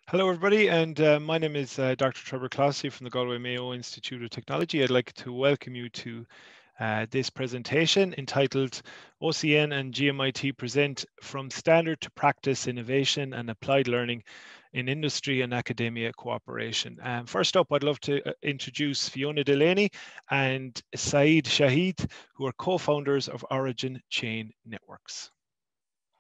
Hello, everybody, and my name is Dr. Trevor Clohessy from the Galway Mayo Institute of Technology. I'd like to welcome you to this presentation entitled OCN and GMIT Present From Standard to Practice Innovation and Applied Learning in Industry and Academia Cooperation. First up, I'd love to introduce Fiona Delaney and Saeed Shahid, who are co-founders of Origin Chain Networks.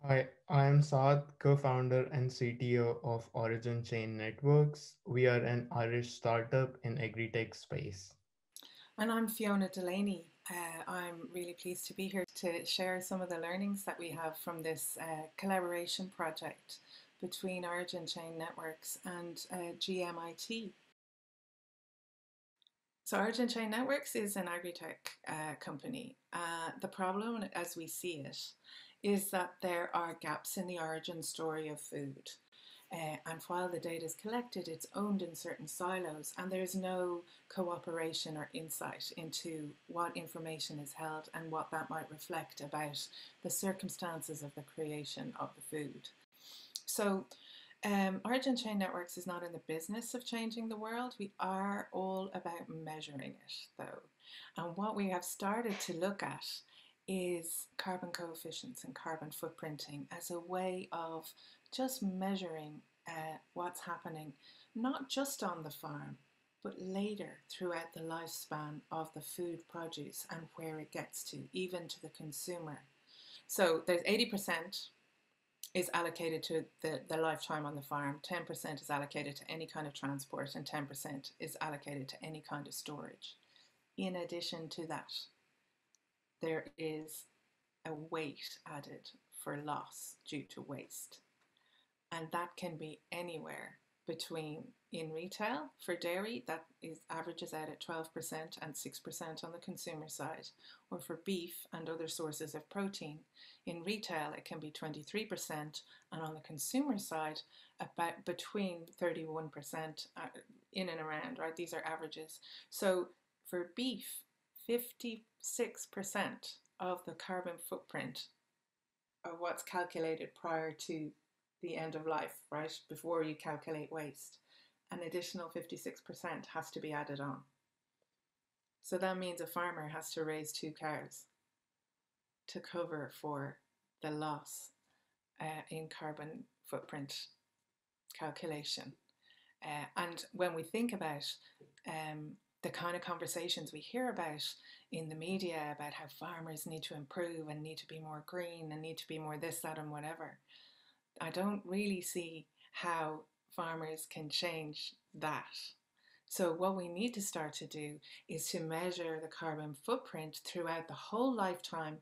Hi, I am Saad, co-founder and CTO of Origin Chain Networks. We are an Irish startup in agri-tech space. And I'm Fiona Delaney. I'm really pleased to be here to share some of the learnings that we have from this collaboration project between Origin Chain Networks and GMIT. So Origin Chain Networks is an agri-tech company. The problem as we see it is that there are gaps in the origin story of food. And while the data is collected, it's owned in certain silos, and there's no cooperation or insight into what information is held and what that might reflect about the circumstances of the creation of the food. So, Origin Chain Networks is not in the business of changing the world. We are all about measuring it, though. And what we have started to look at is carbon coefficients and carbon footprinting as a way of just measuring what's happening, not just on the farm, but later throughout the lifespan of the food produce and where it gets to, even to the consumer. So there's 80% is allocated to the lifetime on the farm, 10% is allocated to any kind of transport, and 10% is allocated to any kind of storage. In addition to that, there is a weight added for loss due to waste. And that can be anywhere between in retail for dairy, that is averages out at 12% and 6% on the consumer side, or for beef and other sources of protein. In retail, it can be 23%, and on the consumer side, about between 31% in and around, right? These are averages. So for beef, 56% of the carbon footprint of what's calculated prior to the end of life, right? Before you calculate waste, an additional 56% has to be added on. So that means a farmer has to raise 2 cows to cover for the loss in carbon footprint calculation. And when we think about the kind of conversations we hear about in the media about how farmers need to improve and need to be more green and need to be more this, that, and whatever, I don't really see how farmers can change that. So what we need to start to do is to measure the carbon footprint throughout the whole lifespan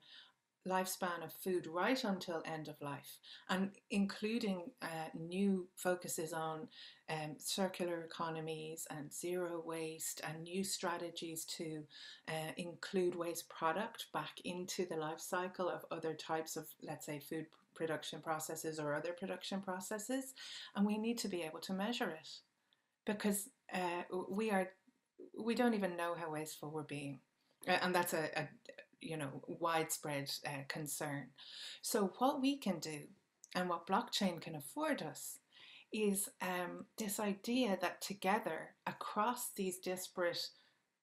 of food right until end of life, and including new focuses on circular economies and zero waste and new strategies to include waste product back into the life cycle of other types of, let's say, food production processes or other production processes. And we need to be able to measure it, because we don't even know how wasteful we're being, and that's a widespread concern. So what we can do, and what blockchain can afford us, is this idea that together across these disparate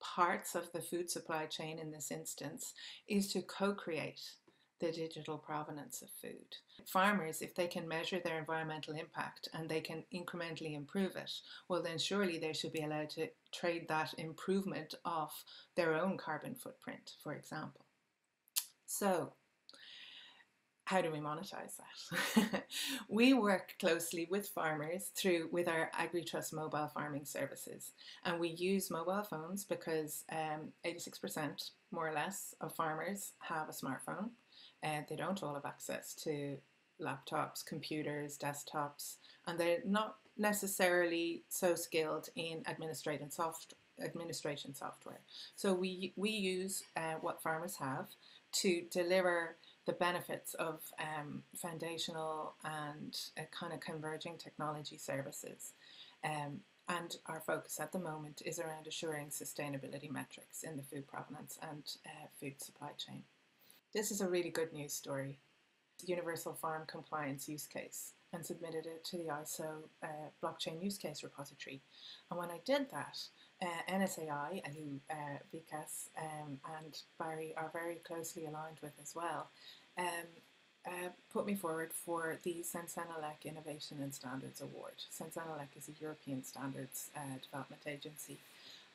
parts of the food supply chain in this instance is to co-create the digital provenance of food. Farmers, if they can measure their environmental impact and they can incrementally improve it, well then surely they should be allowed to trade that improvement off their own carbon footprint, for example. So how do we monetize that? We work closely with farmers with our AgriTrust mobile farming services, and we use mobile phones because 86% more or less of farmers have a smartphone, and they don't all have access to laptops, computers, desktops, and they're not necessarily so skilled in administration software. So we use what farmers have to deliver the benefits of foundational and kind of converging technology services. And our focus at the moment is around assuring sustainability metrics in the food provenance and food supply chain. This is a really good news story. Universal Farm Compliance use case. and submitted it to the ISO blockchain use case repository. And when I did that, NSAI, who Vikas and Barry are very closely aligned with as well, put me forward for the Sensenelec Innovation and Standards Award. Sensenelec is a European standards development agency,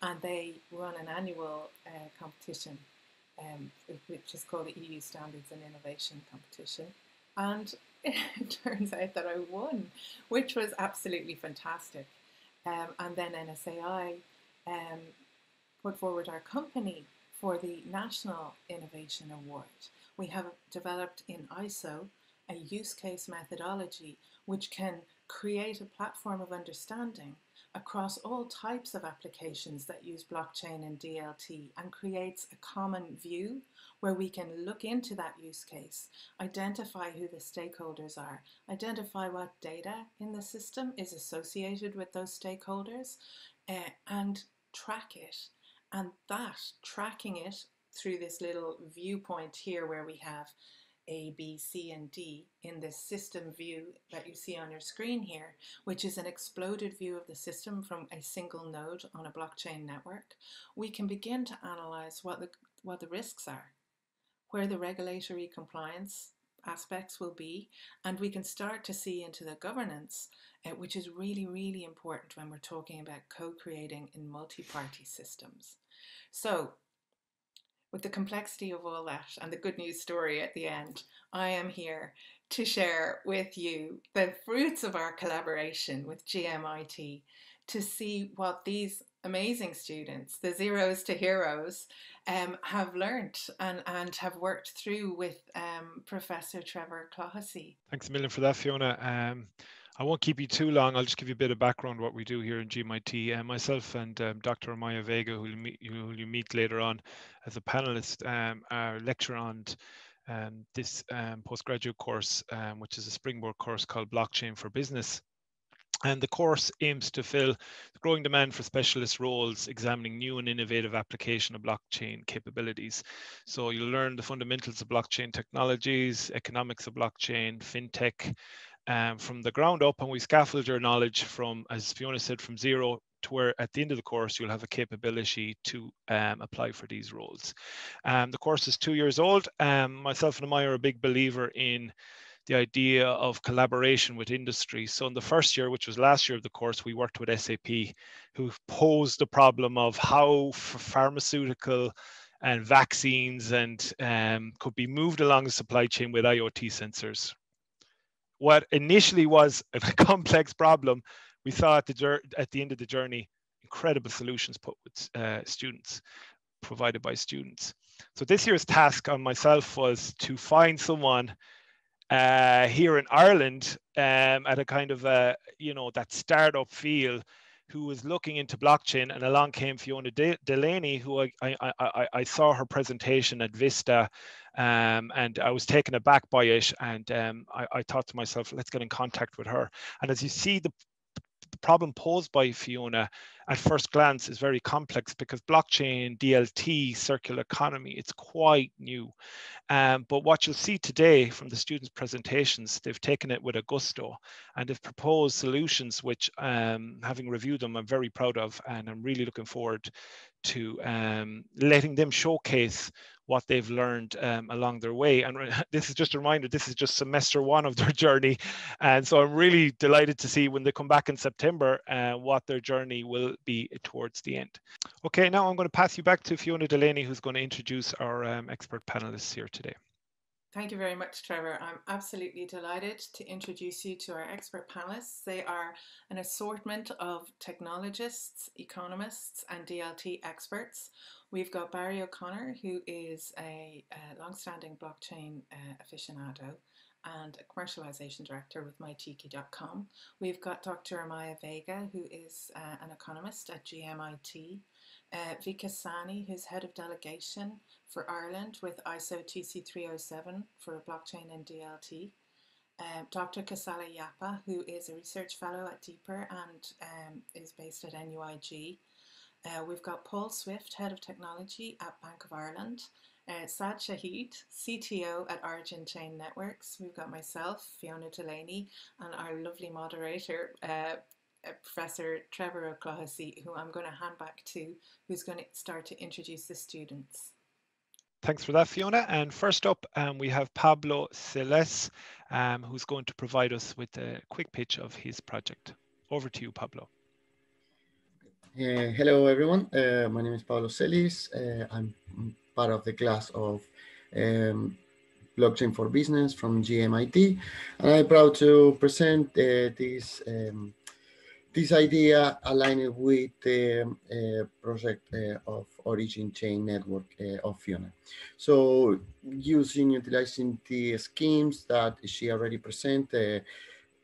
and they run an annual competition, which is called the EU Standards and Innovation Competition. And it turns out that I won, which was absolutely fantastic. And then NSAI put forward our company for the National Innovation Award. We have developed in ISO a use case methodology which can create a platform of understanding across all types of applications that use blockchain and DLT, and creates a common view where we can look into that use case, identify who the stakeholders are, identify what data in the system is associated with those stakeholders, and track it. And that, tracking it through this little viewpoint here where we have A, B, C, and D in this system view that you see on your screen here, which is an exploded view of the system from a single node on a blockchain network, we can begin to analyze what the risks are, where the regulatory compliance aspects will be, and we can start to see into the governance, which is really, really important when we're talking about co-creating in multi-party systems. So, with the complexity of all that and the good news story at the end, I am here to share with you the fruits of our collaboration with GMIT to see what these amazing students, the zeros to heroes, have learnt and have worked through with Professor Trevor Clohessy. Thanks a million for that, Fiona. I won't keep you too long. I'll just give you a bit of background what we do here in GMIT. Myself and Dr. Amaya Vega, who you meet later on as a panelist, are lecturer on this postgraduate course, which is a springboard course called Blockchain for Business. And the course aims to fill the growing demand for specialist roles, examining new and innovative application of blockchain capabilities. So you'll learn the fundamentals of blockchain technologies, economics of blockchain, fintech, from the ground up, and we scaffold your knowledge from, as Fiona said, from zero to where at the end of the course you'll have a capability to apply for these roles. The course is 2 years old. Myself and Amaya are a big believer in the idea of collaboration with industry. So in the first year, which was last year of the course, we worked with SAP, who posed the problem of how pharmaceutical and vaccines and could be moved along the supply chain with IoT sensors. What initially was a complex problem, we saw at the end of the journey, incredible solutions put with students, provided by students. So this year's task on myself was to find someone here in Ireland at a kind of that startup feel, who was looking into blockchain, and along came Fiona Delaney, who I saw her presentation at Vista, and I was taken aback by it, and I thought to myself, let's get in contact with her. And as you see, the problem posed by Fiona at first glance is very complex, because blockchain, DLT, circular economy, it's quite new. But what you'll see today from the students' presentations, they've taken it with a gusto, and they've proposed solutions which, having reviewed them, I'm very proud of, and I'm really looking forward to letting them showcase what they've learned along their way. And this is just a reminder, this is just semester 1 of their journey. And so I'm really delighted to see when they come back in September what their journey will be towards the end. Okay, now I'm going to pass you back to Fiona Delaney, who's going to introduce our expert panelists here today. Thank you very much, Trevor. I'm absolutely delighted to introduce you to our expert panelists. They are an assortment of technologists, economists, and DLT experts. We've got Barry O'Connor, who is a long-standing blockchain aficionado and a commercialization director with mytiki.com. We've got Dr. Amaya Vega, who is an economist at GMIT. Vikas Sani, who's head of delegation for Ireland with ISO TR3242 for blockchain and DLT. Dr. Kasala Yapa, who is a research fellow at Deeper and is based at NUIG. We've got Paul Swift, head of technology at Bank of Ireland, Saad Shahid, CTO at Origin Chain Networks. We've got myself, Fiona Delaney, and our lovely moderator, Professor Trevor of Clohessy, who I'm going to hand back to, who's going to start to introduce the students. Thanks for that, Fiona. And first up, we have Pablo Celes, who's going to provide us with a quick pitch of his project. Over to you, Pablo. Hello, everyone. My name is Pablo Celis. I'm part of the class of Blockchain for Business from GMIT, and I'm proud to present this idea aligned with the project of Origin Chain Network of Fiona. So utilizing the schemes that she already presented,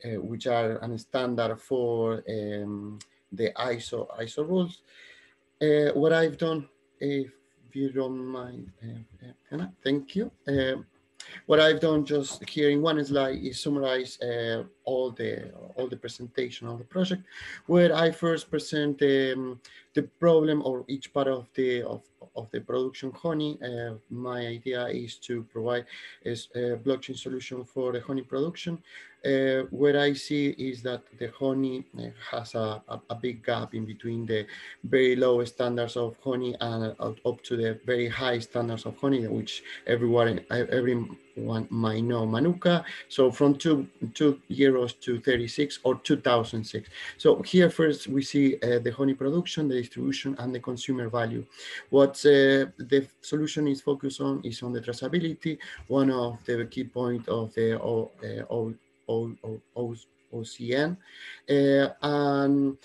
which are a standard for the ISO rules. What I've done, if you don't mind, Fiona, thank you. What I've done just here in one slide is summarize all the presentation of the project, where I first present the problem or each part of the production honey. My idea is to provide a blockchain solution for the honey production. What I see is that the honey has a big gap in between the very low standards of honey and up to the very high standards of honey, which everyone might know, Manuka. So from 2 euros to 36 or 2006. So here first we see the honey production, the distribution, and the consumer value. What the solution is focused on is on the traceability, one of the key points of the OCN, and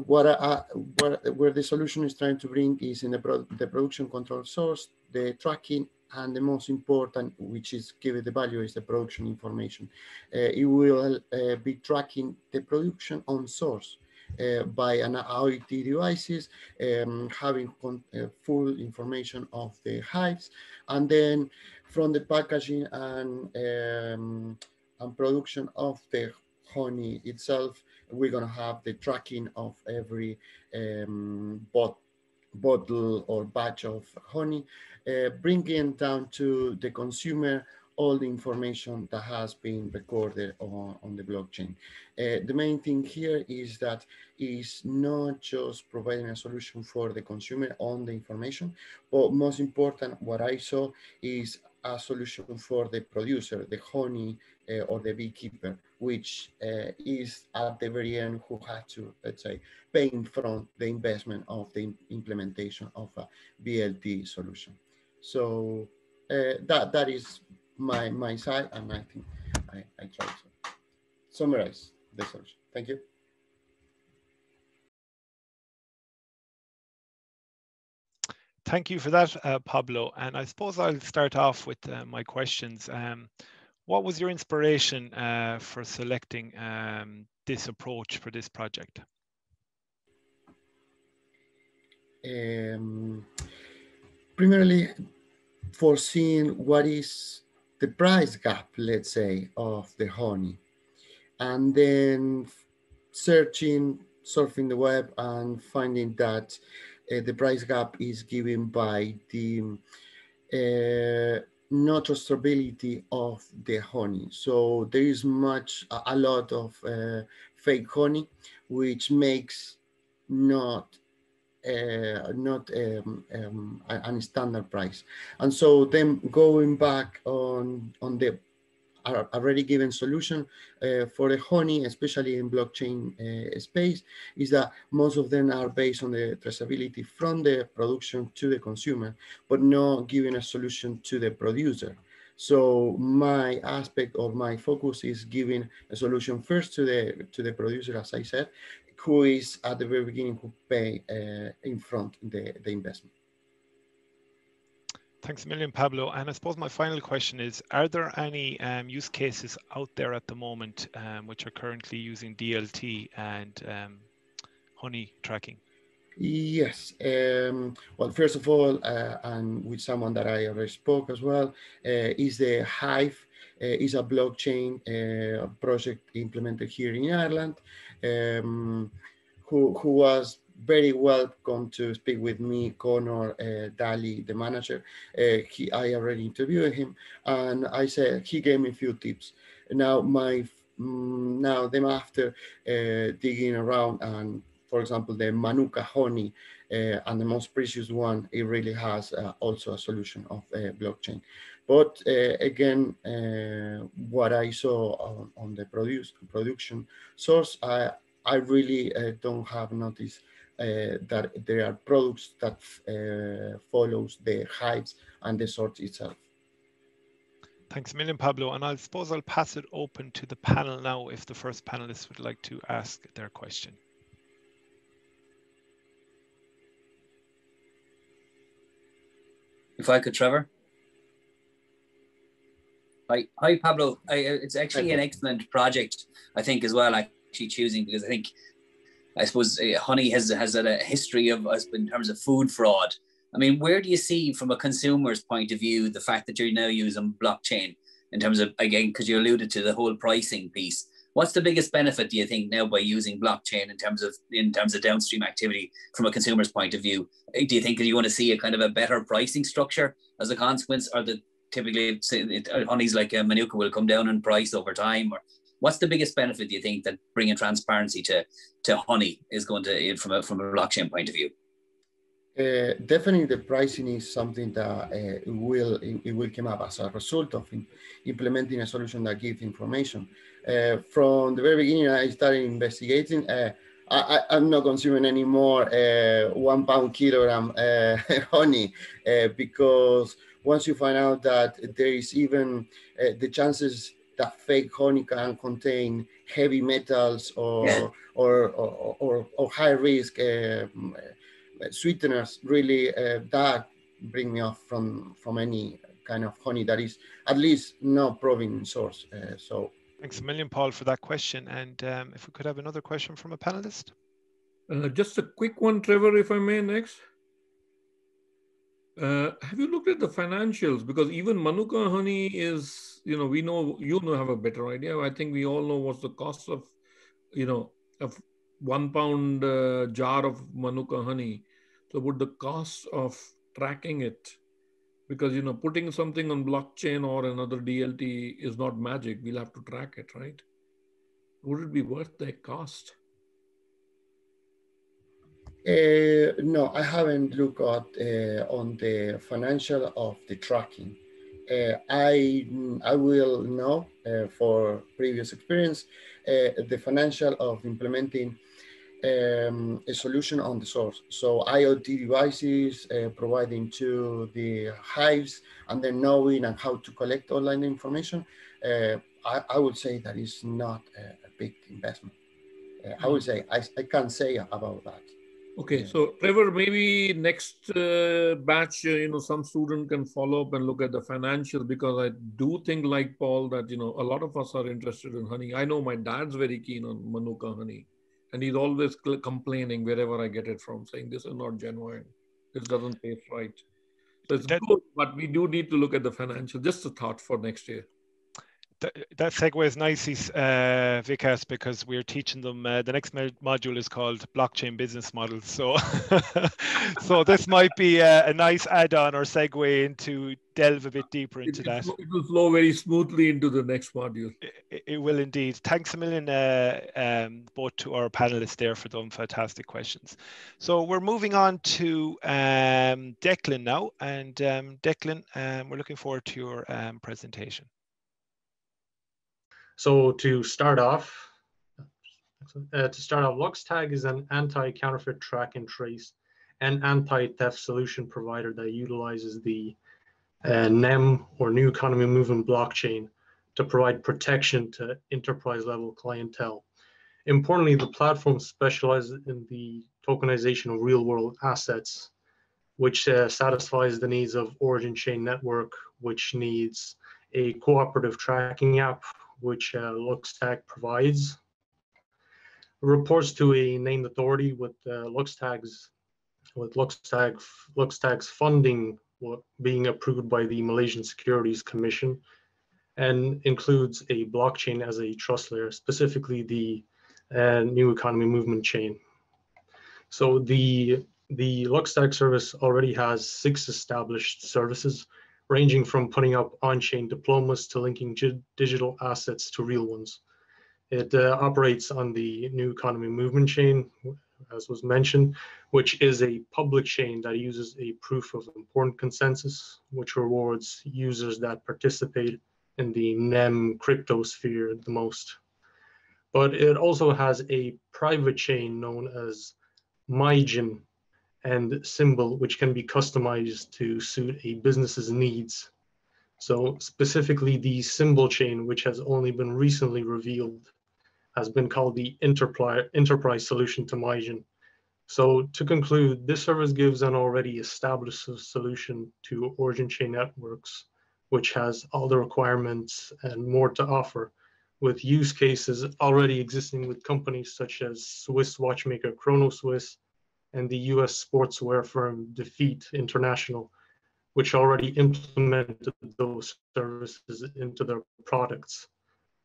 where the solution is trying to bring is in the production control source, the tracking, and the most important, which is given the value, is the production information. It will be tracking the production on source by an IoT devices, having full information of the hives, and then from the packaging and production of the honey itself, we're going to have the tracking of every bottle or batch of honey, bringing down to the consumer all the information that has been recorded on the blockchain. The main thing here is that is not just providing a solution for the consumer on the information, but most important, what I saw is a solution for the producer, the honey or the beekeeper, which is at the very end who had to, let's say, pay in front the investment of the implementation of a DLT solution. So that is my side, and I think I try to summarize the solution. Thank you. Thank you for that, Pablo. And I suppose I'll start off with my questions. What was your inspiration for selecting this approach for this project? Primarily for seeing what is the price gap, let's say, of the honey, and then surfing the web and finding that the price gap is given by the not trustability of the honey. So there is a lot of fake honey, which makes not a standard price. And so then going back on the already given solution for the honey, especially in blockchain space, is that most of them are based on the traceability from the production to the consumer, but not giving a solution to the producer. So my aspect or my focus is giving a solution first to the producer, as I said, who is at the very beginning who pay in front the investment. Thanks a million, Pablo. And I suppose my final question is, are there any use cases out there at the moment which are currently using DLT and honey tracking? Yes. Well, first of all, and with someone that I already spoke as well, is the Hive. Is a blockchain project implemented here in Ireland, who was very welcome to speak with me, Connor Daly, the manager. I already interviewed him, and I said he gave me a few tips. Now them after digging around, and for example, the Manuka honey, and the most precious one, it really has also a solution of blockchain. But again, what I saw on the production source, I really don't have noticed that there are products that follows the hives and the sort itself. Thanks a million, Pablo. And I suppose I'll pass it open to the panel now if the first panelist would like to ask their question. If I could, Trevor. Hi, Pablo. It's actually an excellent project, I think, as well, actually choosing, because I suppose honey has had a history of, in terms of food fraud. I mean, where do you see, from a consumer's point of view, the fact that you're now using blockchain in terms of, again, because you alluded to the whole pricing piece? What's the biggest benefit, do you think, now by using blockchain in terms of downstream activity from a consumer's point of view? Do you think that you want to see a kind of a better pricing structure as a consequence, or that typically honeys like Manuka will come down in price over time? Or what's the biggest benefit, do you think, that bringing transparency to honey is going to, from a blockchain point of view? Definitely, the pricing is something that it will come up as a result of implementing a solution that gives information. From the very beginning, I started investigating. I'm not consuming anymore 1 pound kilogram honey because once you find out that there is even the chances that fake honey can contain heavy metals or high risk sweeteners, really that bring me off from any kind of honey that is at least not proven source. So thanks a million, Paul, for that question. And if we could have another question from a panelist. Just a quick one, Trevor, if I may, next. Have you looked at the financials? Because even Manuka honey is, we know, have a better idea. I think we all know what's the cost of, a 1 pound jar of Manuka honey. So would the cost of tracking it, because, putting something on blockchain or another DLT is not magic. We'll have to track it, right? Would it be worth the cost? No, I haven't looked at on the financial of the tracking. I will know for previous experience the financial of implementing a solution on the source. So IoT devices providing to the hives and then knowing and how to collect online information. I would say that is not a big investment. I would say I can't say about that. Okay, so Trevor, maybe next batch, some student can follow up and look at the financials, because I do think, like Paul, that, a lot of us are interested in honey. I know my dad's very keen on Manuka honey, and he's always complaining wherever I get it from, saying this is not genuine. This doesn't taste right. So it's good, but we do need to look at the financial. Just a thought for next year. That segues nicely, Vikas, because we're teaching them, the next module is called Blockchain Business Models. So, so this might be a nice add-on or segue into delve a bit deeper into that. It will flow very smoothly into the next module. It will indeed. Thanks a million both to our panelists there for those fantastic questions. So we're moving on to Declan now. And Declan, we're looking forward to your presentation. So to start off, LuxTag is an anti-counterfeit track and trace and anti-theft solution provider that utilizes the NEM, or New Economy Movement blockchain, to provide protection to enterprise-level clientele. Importantly, the platform specializes in the tokenization of real-world assets, which satisfies the needs of Origin Chain Network, which needs a cooperative tracking app, which LuxTag provides. Reports to a named authority with LuxTag's funding being approved by the Malaysian Securities Commission, and includes a blockchain as a trust layer, specifically the New Economy Movement chain. So the LuxTag service already has 6 established services, ranging from putting up on-chain diplomas to linking digital assets to real ones. It operates on the New Economy Movement chain, as was mentioned, which is a public chain that uses a proof of important consensus, which rewards users that participate in the NEM crypto sphere the most. But it also has a private chain known as MyGen and Symbol, which can be customized to suit a business's needs. So specifically the Symbol chain, which has only been recently revealed, has been called the enterprise solution to MyGen. So to conclude, this service gives an already established solution to origin chain networks, which has all the requirements and more to offer, with use cases already existing with companies such as Swiss watchmaker Chrono Swiss and the US sportswear firm Defeat International, which already implemented those services into their products.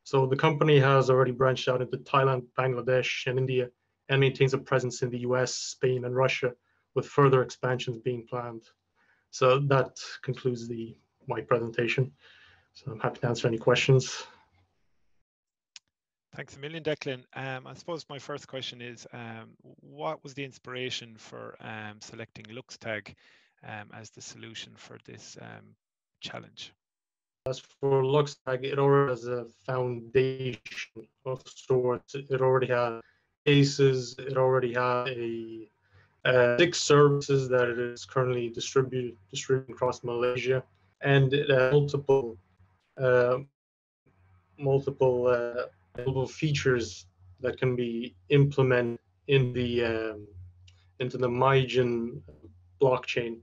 So the company has already branched out into Thailand, Bangladesh, and India, and maintains a presence in the US, Spain, and Russia, with further expansions being planned. So that concludes my presentation. So I'm happy to answer any questions. Thanks a million, Declan. I suppose my first question is, what was the inspiration for selecting LuxTag as the solution for this challenge? As for LuxTag, it already has a foundation of sorts. It already has cases. It already has a 6 services that it is currently distributing across Malaysia, and it has multiple features that can be implemented in into the MyGen blockchain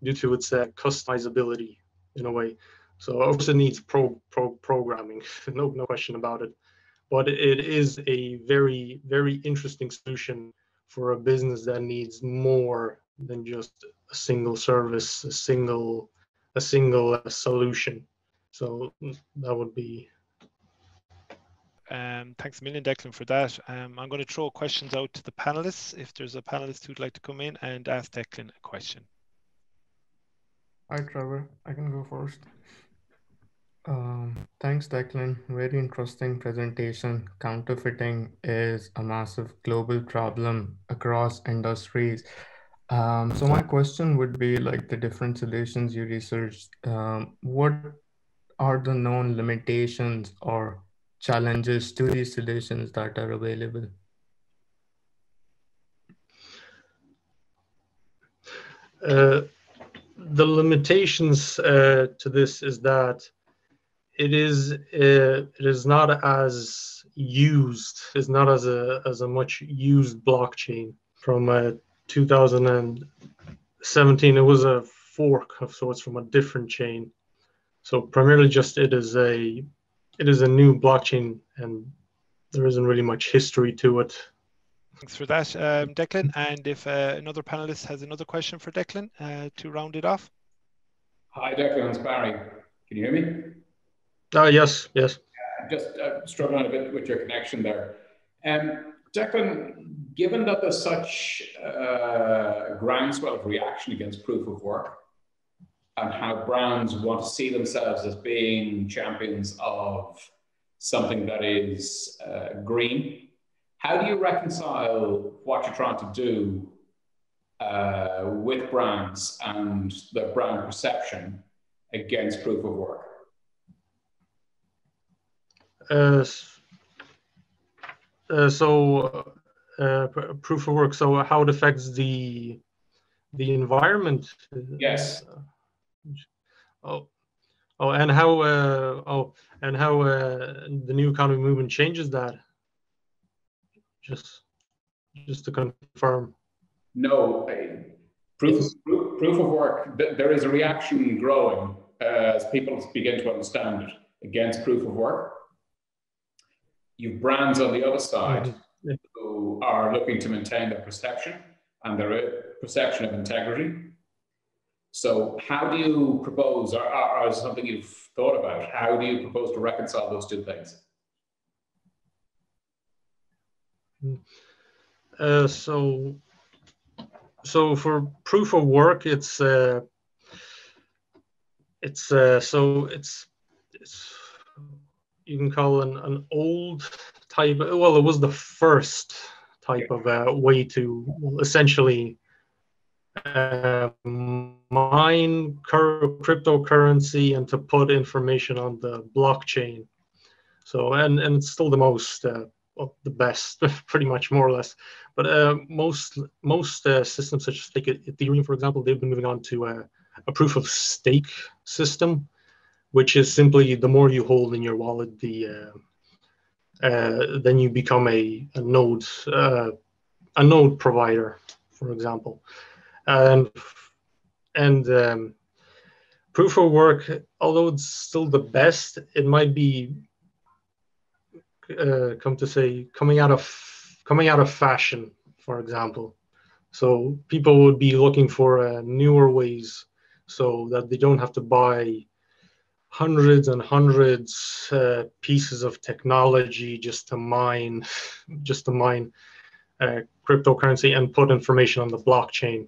due to its customizability in a way. So of course it needs programming, no question about it. But it is a very, very interesting solution for a business that needs more than just a single service, a single solution. So that would be. Thanks a million, Declan, for that. I'm going to throw questions out to the panelists. If there's a panelist who'd like to come in and ask Declan a question. Hi, Trevor. I can go first. Thanks, Declan. Very interesting presentation. Counterfeiting is a massive global problem across industries. So my question would be, like, the different solutions you researched, what are the known limitations or challenges to these solutions that are available? The limitations to this is that it is not as used, is not as a much used blockchain. From 2017, it was a fork of sorts from a different chain. So primarily just it is a new blockchain, and there isn't really much history to it. Thanks for that, Declan. And if another panelist has another question for Declan to round it off. Hi, Declan, it's Barry. Can you hear me? Yes. Just struggling a bit with your connection there. Declan, given that there's such a groundswell of reaction against proof of work and how brands want to see themselves as being champions of something that is green, how do you reconcile what you're trying to do with brands and the brand perception against proof of work? Proof of work. So how it affects the environment? Yes. And how the new economy movement changes that. Just to confirm. No, proof of work. There is a reaction growing as people begin to understand it against proof of work. You've brands on the other side who are looking to maintain their perception and their perception of integrity. So how do you propose, or is something you've thought about, how do you propose to reconcile those two things? So So for proof of work, it's you can call an old type. Well, it was the first type of way to essentially mine cryptocurrency and to put information on the blockchain. So and it's still the most the best, pretty much, more or less. But most systems such as Ethereum, for example, they've been moving on to a proof of stake system, which is simply the more you hold in your wallet, then you become a node provider, for example. And proof of work, although it's still the best, it might be coming out of fashion, for example. So people would be looking for newer ways so that they don't have to buy hundreds and hundreds pieces of technology just to mine cryptocurrency and put information on the blockchain.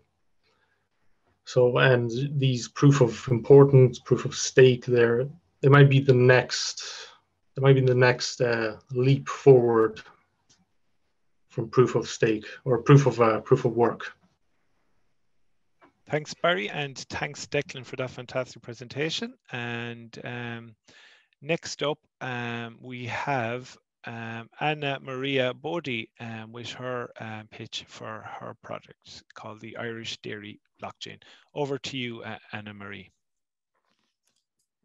So, and these proof of importance, proof of stake, they might be the next leap forward from proof of stake or proof of work. Thanks, Barry, and thanks, Declan, for that fantastic presentation. And next up, we have Anna Maria Bodie with her pitch for her project called the Irish Dairy Blockchain. Over to you, Anna Marie.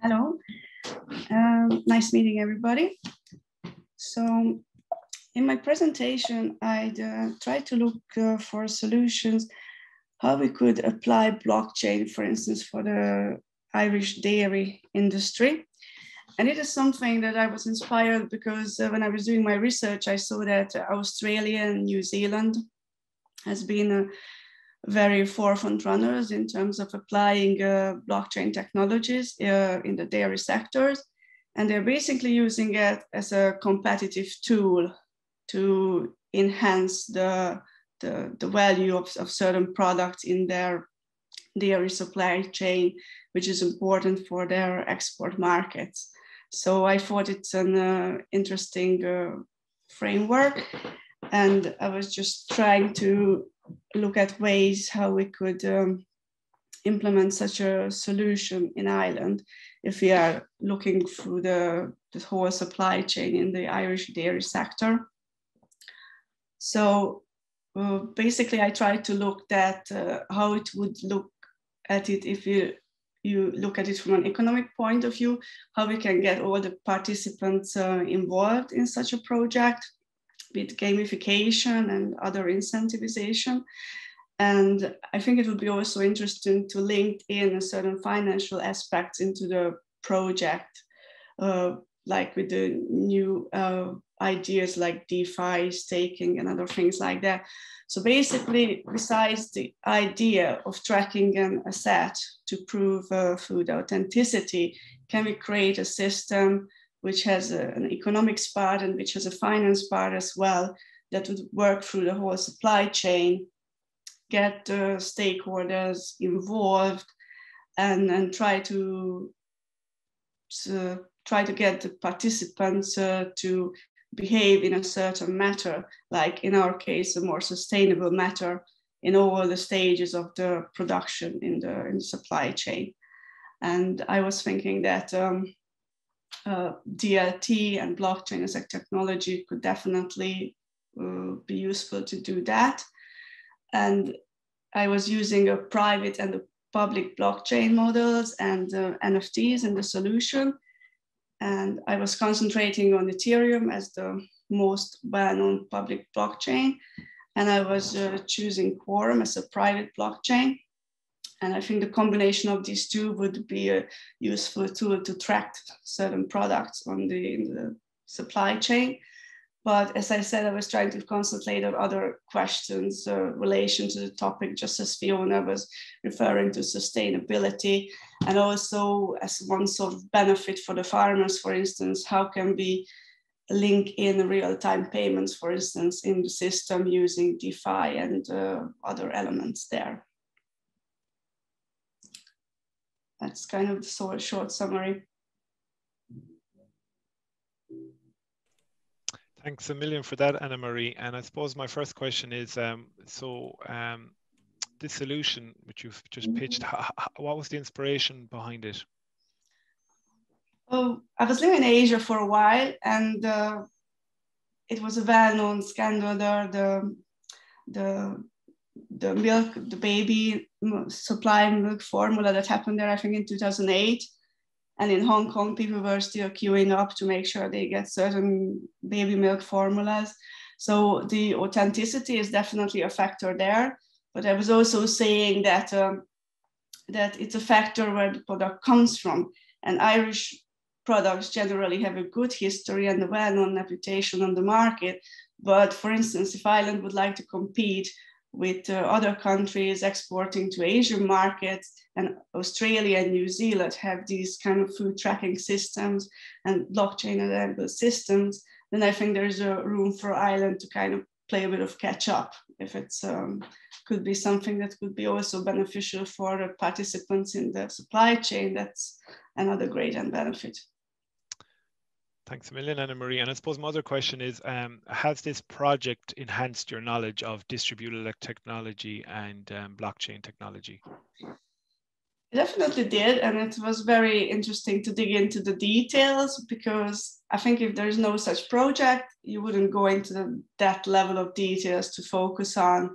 Hello, nice meeting everybody. So in my presentation, I tried to look for solutions how we could apply blockchain, for instance, for the Irish dairy industry. And it is something that I was inspired because when I was doing my research, I saw that Australia and New Zealand has been very forefront runners in terms of applying blockchain technologies in the dairy sectors. And they're basically using it as a competitive tool to enhance the value of certain products in their dairy supply chain, which is important for their export markets. So I thought it's an interesting framework, and I was just trying to look at ways how we could implement such a solution in Ireland if we are looking through the whole supply chain in the Irish dairy sector. So basically, I tried to look at how it would look at it if you look at it from an economic point of view, how we can get all the participants involved in such a project with gamification and other incentivization. And I think it would be also interesting to link in certain financial aspects into the project, like with the new ideas like DeFi, staking, and other things like that. So basically, besides the idea of tracking an asset to prove food authenticity, can we create a system which has an economics part and which has a finance part as well that would work through the whole supply chain, get the stakeholders involved, and try to get the participants to behave in a certain matter, like in our case, a more sustainable matter in all the stages of the production in the supply chain. And I was thinking that DLT and blockchain as a technology could definitely be useful to do that. And I was using a private and a public blockchain models and NFTs in the solution. And I was concentrating on Ethereum as the most well-known public blockchain. And I was choosing Quorum as a private blockchain. And I think the combination of these two would be a useful tool to track certain products in the supply chain. But as I said, I was trying to concentrate on other questions relation to the topic, just as Fiona was referring to sustainability, and also as one sort of benefit for the farmers, for instance, how can we link in real-time payments, for instance, in the system using DeFi and other elements there. That's kind of the short summary. Thanks a million for that, Anna-Marie. And I suppose my first question is, this solution which you've just pitched, what was the inspiration behind it? Oh, I was living in Asia for a while, and it was a well-known scandal there, the milk, the baby supply milk formula that happened there, I think in 2008. And in Hong Kong, people were still queuing up to make sure they get certain baby milk formulas. So the authenticity is definitely a factor there. But I was also saying that, that it's a factor where the product comes from. And Irish products generally have a good history and a well-known reputation on the market. But for instance, if Ireland would like to compete with other countries exporting to Asian markets, and Australia and New Zealand have these kind of food tracking systems and blockchain-enabled systems, then I think there's a room for Ireland to kind of play a bit of catch up. If it's could be something that could be also beneficial for the participants in the supply chain, that's another great benefit. Thanks a million, Anna-Marie. And I suppose my other question is, has this project enhanced your knowledge of distributed technology and blockchain technology? It definitely did, and it was very interesting to dig into the details, because I think if there's no such project, you wouldn't go into that level of details to focus on,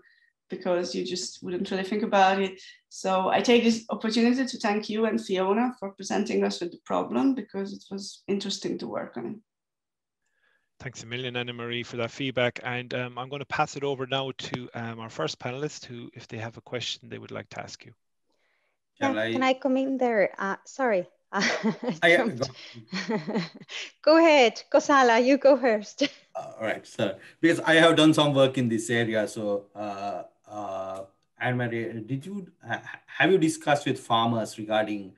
because you just wouldn't really think about it. So I take this opportunity to thank you and Fiona for presenting us with the problem, because it was interesting to work on it. Thanks a million, Anna-Marie, for that feedback. And I'm going to pass it over now to our first panelist, who, if they have a question they would like to ask you. Can I come in there? Sorry. Go ahead, Kosala, you go first. All right, sir. Because I have done some work in this area. So, Anne-Marie, have you discussed with farmers regarding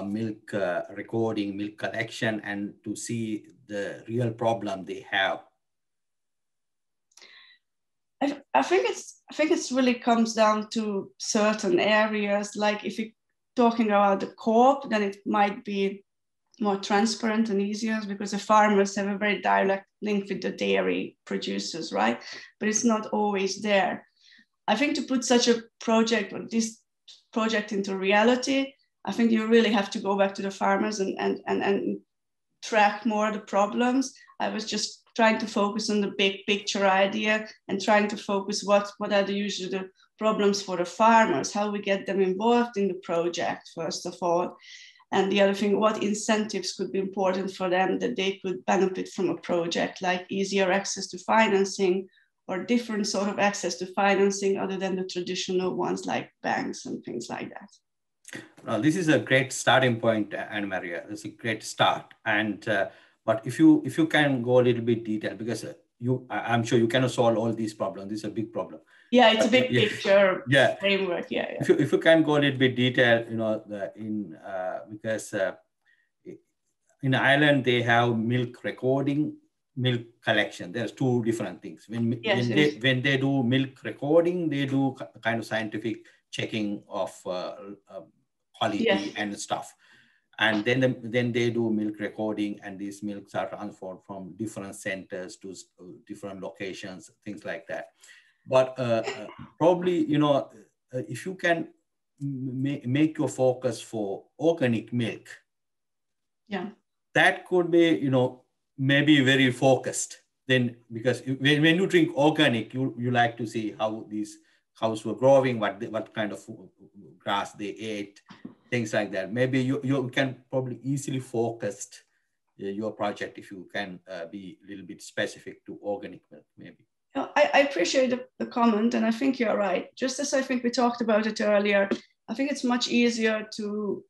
milk recording, milk collection, and to see the real problem they have? I think it's really comes down to certain areas. Like if you're talking about the co-op, then it might be more transparent and easier, because the farmers have a very direct link with the dairy producers, right? But it's not always there. I think to put such a project or this project into reality, I think you really have to go back to the farmers and track more the problems. I was just trying to focus on the big picture idea and trying to focus what are usually the problems for the farmers, how we get them involved in the project, first of all. And the other thing, what incentives could be important for them that they could benefit from a project, like easier access to financing or different sort of access to financing other than the traditional ones like banks and things like that. Well, this is a great starting point, Anna-Marie. It's a great start. And but if you can go a little bit detailed, because I'm sure you cannot solve all these problems. This is a big problem. Yeah, it's a big picture framework. Yeah. If you can go a little bit detailed, because in Ireland they have milk recording, milk collection. There's two different things. When they do milk recording, they do kind of scientific checking of quality and stuff. And then they do milk recording, and these milks are transferred from different centers to different locations, things like that. But probably, if you can make your focus for organic milk, that could be, maybe very focused. Then, because when you drink organic, you like to see how these cows were growing, what kind of grass they ate, things like that. Maybe you can probably easily focus your project if you can be a little bit specific to organic milk, maybe. I appreciate the comment, and I think you're right. Just as I think we talked about it earlier, I think it's much easier to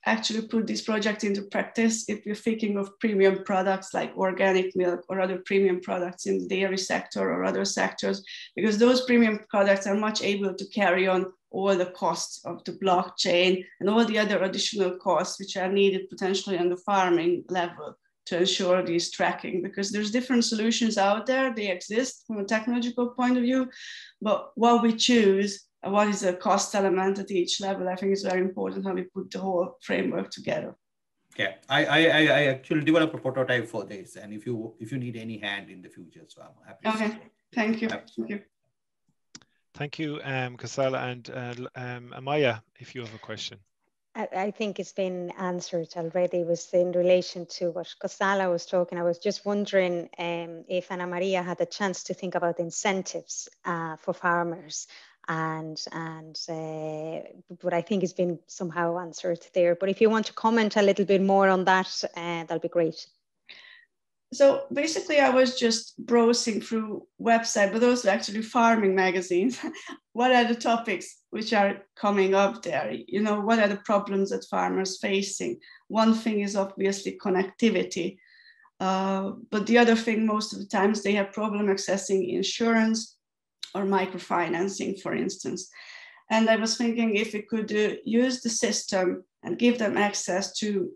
actually put this project into practice if you're thinking of premium products like organic milk or other premium products in the dairy sector or other sectors, because those premium products are much able to carry on all the costs of the blockchain and all the other additional costs which are needed potentially on the farming level to ensure this tracking, because there's different solutions out there. They exist from a technological point of view, but what we choose and what is the cost element at each level, I think is very important how we put the whole framework together. Yeah, I actually developed a prototype for this, and if you need any hand in the future, so I'm happy. Okay, thank you. Thank you. Thank you, Kasala, and Amaya, if you have a question. I think it's been answered already. It was in relation to what Kasala was talking. I was just wondering if Anna Maria had a chance to think about incentives for farmers, but I think it's been somehow answered there. But if you want to comment a little bit more on that, that'll be great. So basically, I was just browsing through website, but also actually farming magazines. What are the topics which are coming up there? You know, what are the problems that farmers facing? One thing is obviously connectivity, but the other thing, most of the times they have problem accessing insurance or microfinancing, for instance. And I was thinking if we could use the system and give them access to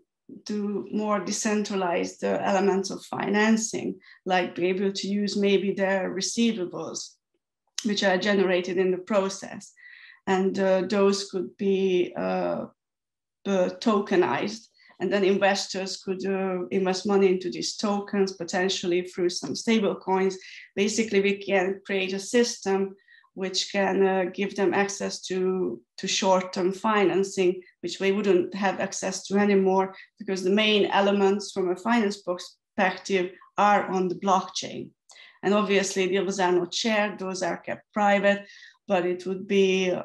more decentralized elements of financing, like be able to use maybe their receivables, which are generated in the process. And those could be tokenized. And then investors could invest money into these tokens, potentially through some stable coins. Basically, we can create a system which can give them access to short-term financing, which they wouldn't have access to anymore, because the main elements from a finance perspective are on the blockchain. And obviously, those are not shared, those are kept private, but it would be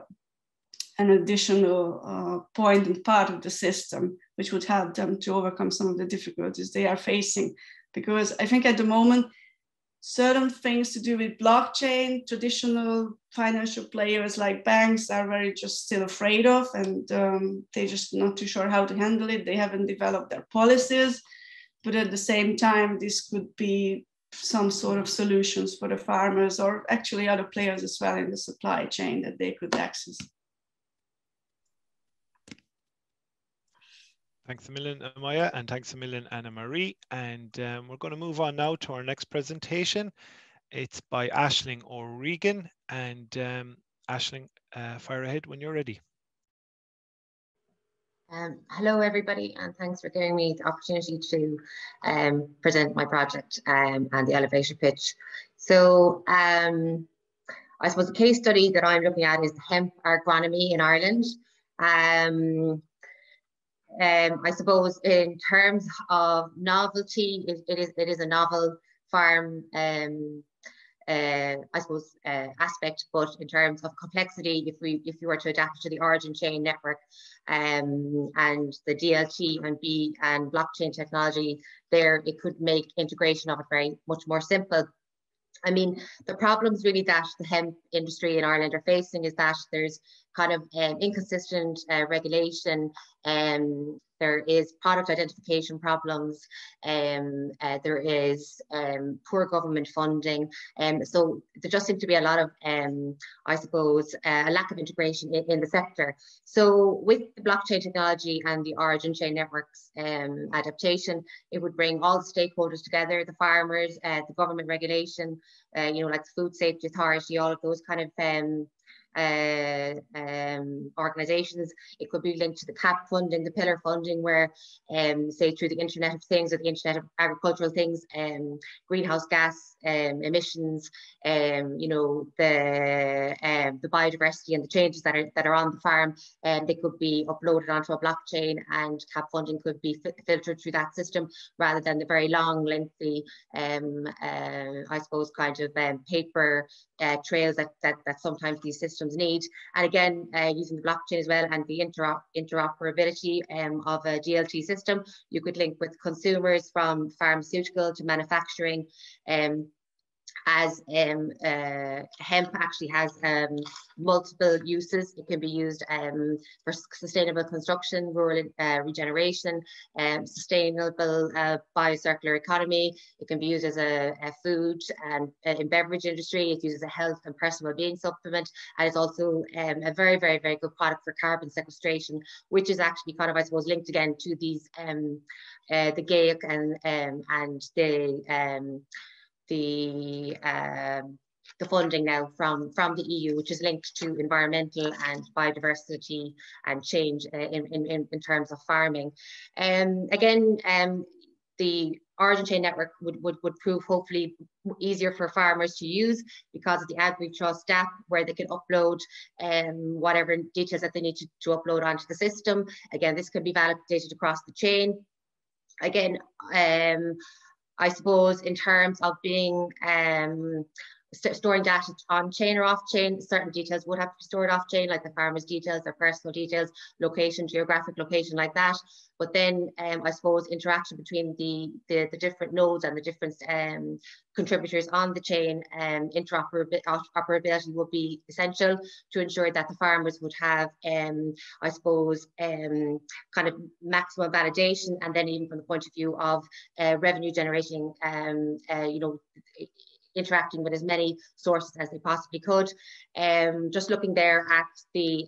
an additional point and part of the system, which would help them to overcome some of the difficulties they are facing. Because I think at the moment, certain things to do with blockchain, traditional financial players like banks are very just still afraid of, and they're just not too sure how to handle it. They haven't developed their policies, but at the same time, this could be some sort of solutions for the farmers or actually other players as well in the supply chain that they could access. Thanks a million, Amaya, and thanks a million, Anna Marie. And we're going to move on now to our next presentation. It's by Aisling O'Regan. And Aisling, fire ahead when you're ready. Hello, everybody, and thanks for giving me the opportunity to present my project and the elevator pitch. So I suppose the case study that I'm looking at is hemp agronomy in Ireland. I suppose in terms of novelty, it is a novel farm, I suppose, aspect, but in terms of complexity, if you were to adapt to the origin chain network and the DLT and blockchain technology there, it could make integration of it very much more simple. I mean, the problems really that the hemp industry in Ireland are facing is that there's kind of inconsistent regulation, there is product identification problems, there is poor government funding, so there just seems to be a lot of, I suppose, a lack of integration in the sector. So with the blockchain technology and the origin chain networks adaptation, it would bring all the stakeholders together, the farmers, the government regulation, you know, like the Food Safety Authority, all of those kind of organizations. It could be linked to the CAP funding, the pillar funding, where say through the Internet of Things or the Internet of Agricultural Things, greenhouse gas emissions, you know, the biodiversity and the changes that are on the farm, and they could be uploaded onto a blockchain, and CAP funding could be filtered through that system rather than the very long, lengthy, I suppose, kind of paper trails that sometimes these systems need. And again, using the blockchain as well and the interoperability of a DLT system, you could link with consumers from pharmaceutical to manufacturing, as hemp actually has multiple uses. It can be used for sustainable construction, rural regeneration, sustainable biocircular economy. It can be used as a food and in beverage industry. It's used as a health and personal well-being supplement, and it's also a very, very, very good product for carbon sequestration, which is actually kind of, I suppose, linked again to these the GAIC and the funding now from the EU, which is linked to environmental and biodiversity and change in terms of farming. Again, the origin chain network would prove hopefully easier for farmers to use because of the Agri-Trust app, where they can upload whatever details that they need to upload onto the system. Again, this can be validated across the chain. Again, I suppose in terms of being storing data on chain or off chain, certain details would have to be stored off chain, like the farmer's details, their personal details, location, geographic location, like that. But then I suppose interaction between the different nodes and the different contributors on the chain, interoperability would be essential to ensure that the farmers would have, I suppose, kind of maximum validation, and then even from the point of view of revenue generating, you know, interacting with as many sources as they possibly could. Just looking there at the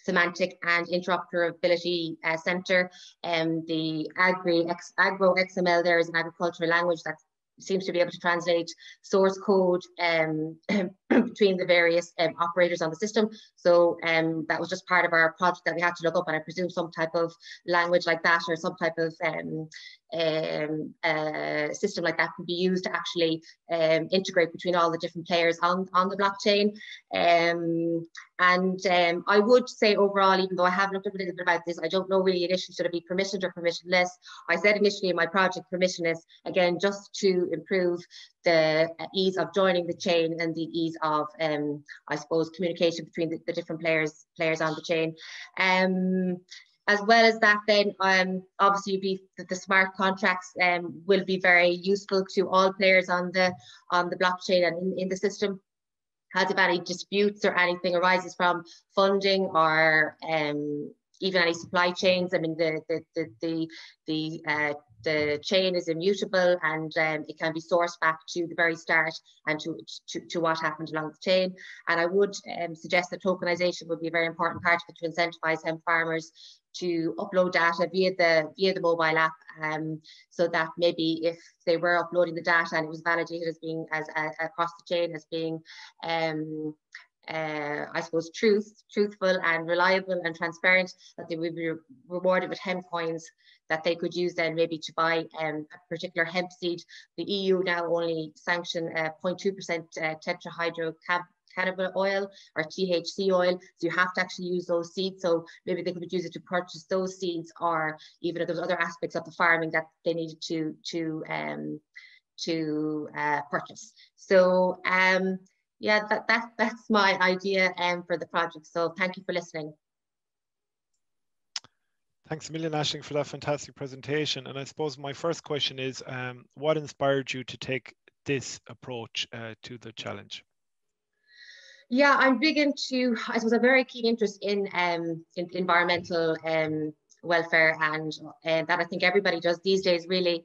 Semantic and Interoperability Center, the Agro XML there is an agricultural language that seems to be able to translate source code between the various operators on the system. So that was just part of our project that we had to look up, and I presume some type of language like that or some type of system like that could be used to actually integrate between all the different players on the blockchain. I would say overall, even though I have looked up a little bit about this, I don't know really initially should it be permissioned or permissionless. I said initially in my project permissionless, again, just to improve the ease of joining the chain and the ease of, I suppose, communication between the different players on the chain. As well as that, then obviously the smart contracts will be very useful to all players on the blockchain and in the system. As if any disputes or anything arises from funding or even any supply chains, I mean the chain is immutable, and it can be sourced back to the very start and to what happened along the chain. And I would suggest that tokenization would be a very important part of it to incentivize hemp farmers to upload data via the mobile app, so that maybe if they were uploading the data and it was validated as being across the chain as being I suppose truthful and reliable and transparent, that they would be rewarded with hemp coins that they could use then maybe to buy a particular hemp seed. The EU now only sanction 0.2% tetrahydrocannabinol oil or THC oil, so you have to actually use those seeds. So maybe they could use it to purchase those seeds, or even if there's other aspects of the farming that they needed to purchase. So yeah, that's my idea for the project. So thank you for listening. Thanks a million, Aisling, for that fantastic presentation. And I suppose my first question is, what inspired you to take this approach to the challenge? Yeah, I'm big into, I suppose, a very keen interest in environmental welfare, and that I think everybody does these days, really.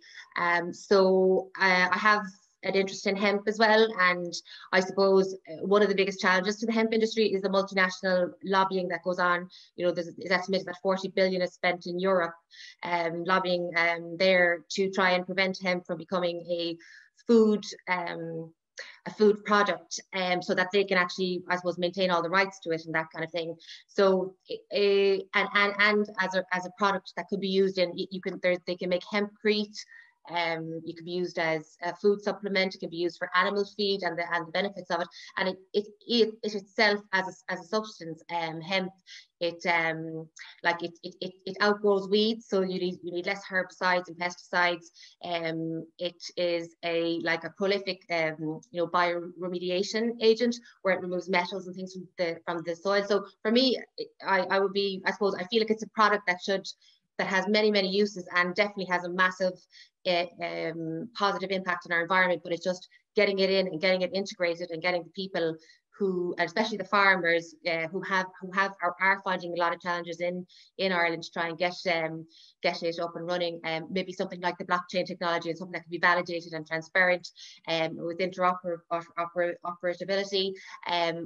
So I have an interest in hemp as well, and I suppose one of the biggest challenges to the hemp industry is the multinational lobbying that goes on. You know, it's estimated that 40 billion is spent in Europe lobbying there to try and prevent hemp from becoming a food product, so that they can actually, I suppose, maintain all the rights to it and that kind of thing. So and as a product that could be used in, they can make hempcrete. You can be used as a food supplement. It can be used for animal feed and the benefits of it. And it itself as a substance, hemp, it outgrows weeds, so you need less herbicides and pesticides. It is a prolific bioremediation agent, where it removes metals and things from the soil. So for me, I feel like it's a product that that has many, many uses and definitely has a massive positive impact on our environment, but it's just getting it in and getting it integrated and getting the people who, especially the farmers who are finding a lot of challenges in Ireland to try and get it up and running. Maybe something like the blockchain technology and something that can be validated and transparent with interoperability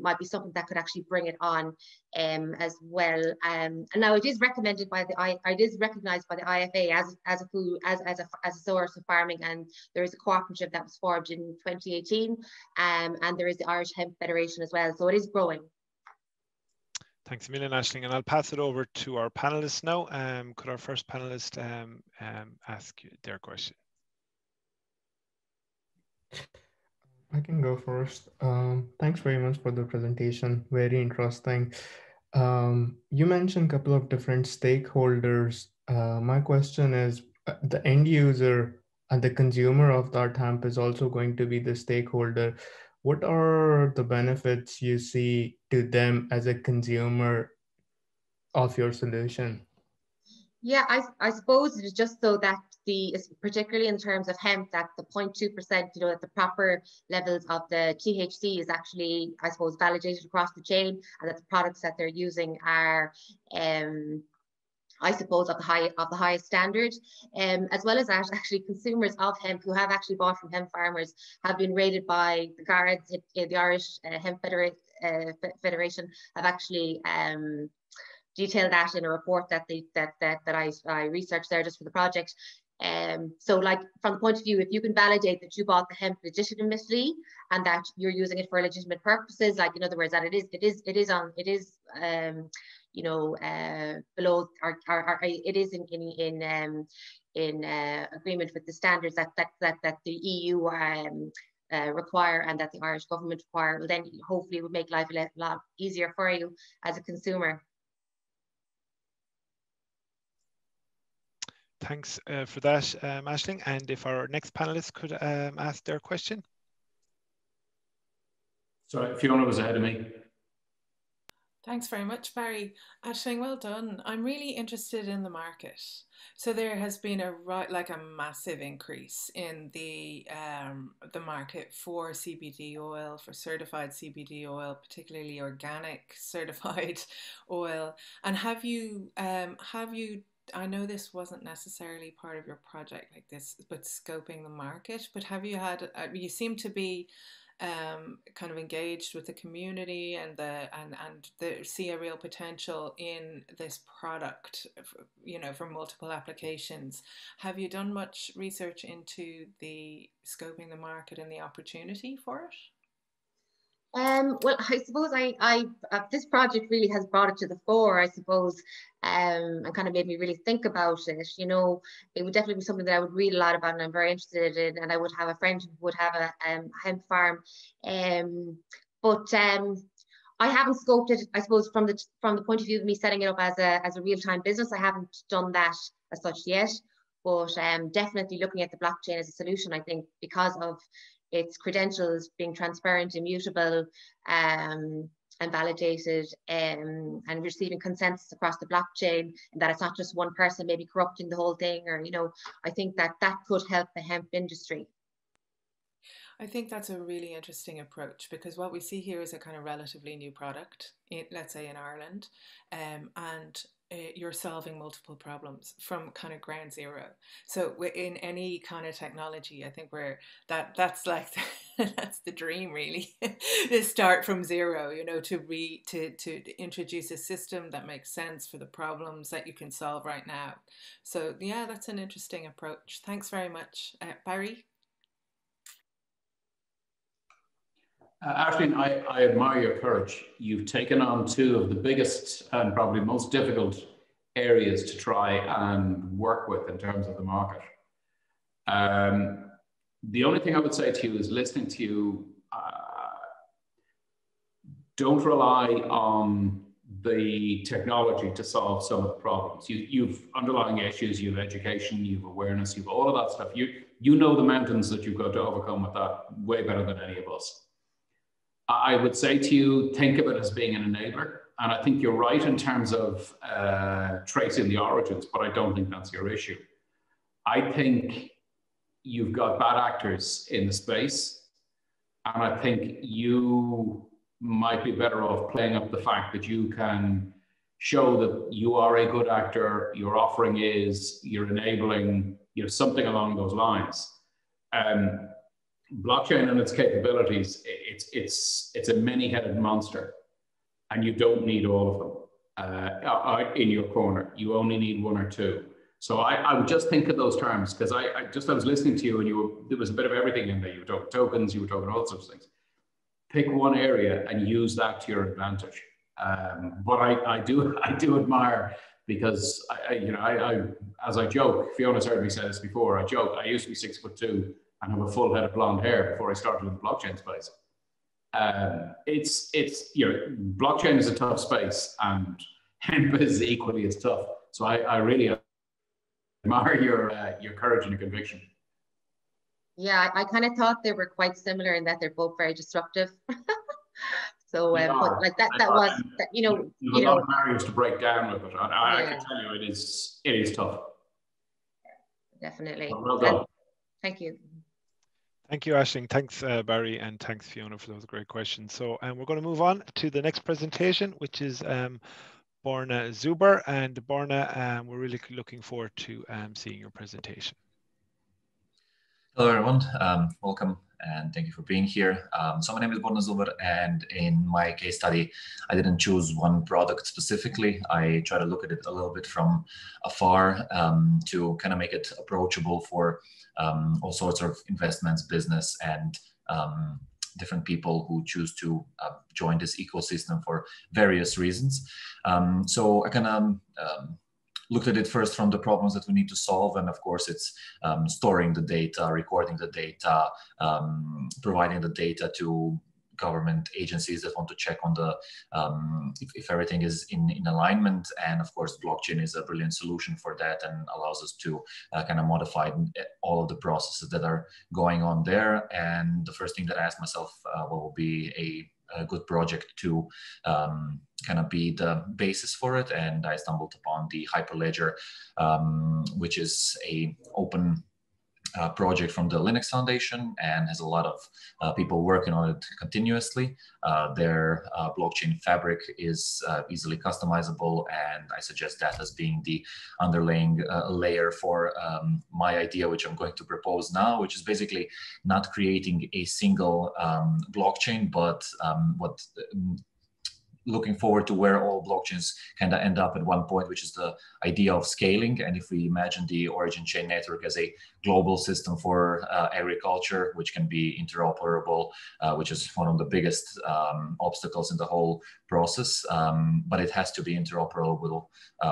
might be something that could actually bring it on as well. And now it is recommended by it is recognised by the IFA as a source of farming, and there is a cooperative that was formed in 2018, and there is the Irish Hemp Federation as well, so it is growing. Thanks a million, Aisling, and I'll pass it over to our panelists now. Could our first panelist ask their question? I can go first. Thanks very much for the presentation. Very interesting. You mentioned a couple of different stakeholders. My question is, the end user and the consumer of that hemp is also going to be the stakeholder. What are the benefits you see to them as a consumer of your solution? Yeah, I suppose it is just so that particularly in terms of hemp, that the 0.2%, that the proper levels of the THC is actually, I suppose, validated across the chain, and that the products that they're using are, I suppose, of the highest standard, as well as that actually consumers of hemp who have actually bought from hemp farmers have been rated by the guards in the Irish Hemp Federation have actually detailed that in a report that I researched there just for the project. So like from the point of view, if you can validate that you bought the hemp legitimately and that you're using it for legitimate purposes, like in other words that it is below or it is in agreement with the standards that the EU require and that the Irish government require, well, then hopefully it would make life a lot easier for you as a consumer. Thanks for that, Aisling. And if our next panelist could ask their question. Sorry, Fiona was ahead of me. Thanks very much, Barry. Aisling, well done. I'm really interested in the market. So there has been a massive increase in the market for CBD oil, for certified CBD oil, particularly organic certified oil. And have you I know this wasn't necessarily part of your project like this, but scoping the market, but have you had, you seem to be kind of engaged with the community and see a real potential in this product, for multiple applications. Have you done much research into the scoping the market and the opportunity for it? Well, I suppose this project really has brought it to the fore, I suppose, and kind of made me really think about it. It would definitely be something that I would read a lot about and I'm very interested in, and I would have a friend who would have a hemp farm. But I haven't scoped it, I suppose, from the point of view of me setting it up as a real-time business. I haven't done that as such yet, but definitely looking at the blockchain as a solution, I think, because of its credentials being transparent, immutable, and validated, and receiving consensus across the blockchain, and that it's not just one person maybe corrupting the whole thing, or I think that could help the hemp industry. I think that's a really interesting approach, because what we see here is a kind of relatively new product, let's say in Ireland, and you're solving multiple problems from kind of ground zero. So in any kind of technology, I think that's like that's the dream, really. To start from zero, to introduce a system that makes sense for the problems that you can solve right now. So yeah, that's an interesting approach. Thanks very much, Barry. Aisling, I admire your courage. You've taken on two of the biggest and probably most difficult areas to try and work with in terms of the market. The only thing I would say to you is, listening to you, don't rely on the technology to solve some of the problems. You've underlying issues, you have education, you have awareness, you have all of that stuff. You know the mountains that you've got to overcome with that way better than any of us. I would say to you, think of it as being an enabler. And I think you're right in terms of tracing the origins, but I don't think that's your issue. I think you've got bad actors in the space, and I think you might be better off playing up the fact that you can show that you are a good actor, your offering is, you're enabling, something along those lines. Blockchain and its capabilities, it's a many-headed monster, and you don't need all of them in your corner. You only need one or two. So I would just think of those terms, because I was listening to you, and there was a bit of everything in there. You were talking tokens, you were talking all sorts of things. Pick one area and use that to your advantage. But I do admire, because as I joke, Fiona's heard me say this before. I joke, I used to be 6'2" and have a full head of blonde hair before I started in the blockchain space. Blockchain is a tough space, and hemp is equally as tough. So I really admire your courage and your conviction. Yeah, I kind of thought they were quite similar in that they're both very disruptive. So, but like that was, a lot of barriers to break down with it. I can tell you, it is tough. Definitely. Well done. Thank you. Thank you, Aisling. Thanks, Barry, and thanks, Fiona, for those great questions. So we're going to move on to the next presentation, which is Borna Zuber. And Borna, we're really looking forward to seeing your presentation. Hello, everyone. Welcome, and thank you for being here. So my name is Borna Zuber, and in my case study, I didn't choose one product specifically. I try to look at it a little bit from afar to kind of make it approachable for all sorts of investments, business, and different people who choose to join this ecosystem for various reasons. So I kind of looked at it first from the problems that we need to solve, and of course it's storing the data, recording the data, providing the data to government agencies that want to check on the if everything is in alignment. And of course blockchain is a brilliant solution for that and allows us to kind of modify all of the processes that are going on there. And the first thing that I asked myself, what will be a good project to kind of be the basis for it, and I stumbled upon the Hyperledger, which is a open project from the Linux Foundation and has a lot of people working on it continuously. Their blockchain fabric is easily customizable, and I suggest that as being the underlying layer for my idea, which I'm going to propose now, which is basically not creating a single blockchain, but looking forward to where all blockchains kind of end up at one point, which is the idea of scaling. And if we imagine the origin chain network as a global system for agriculture, which can be interoperable, which is one of the biggest obstacles in the whole process, but it has to be interoperable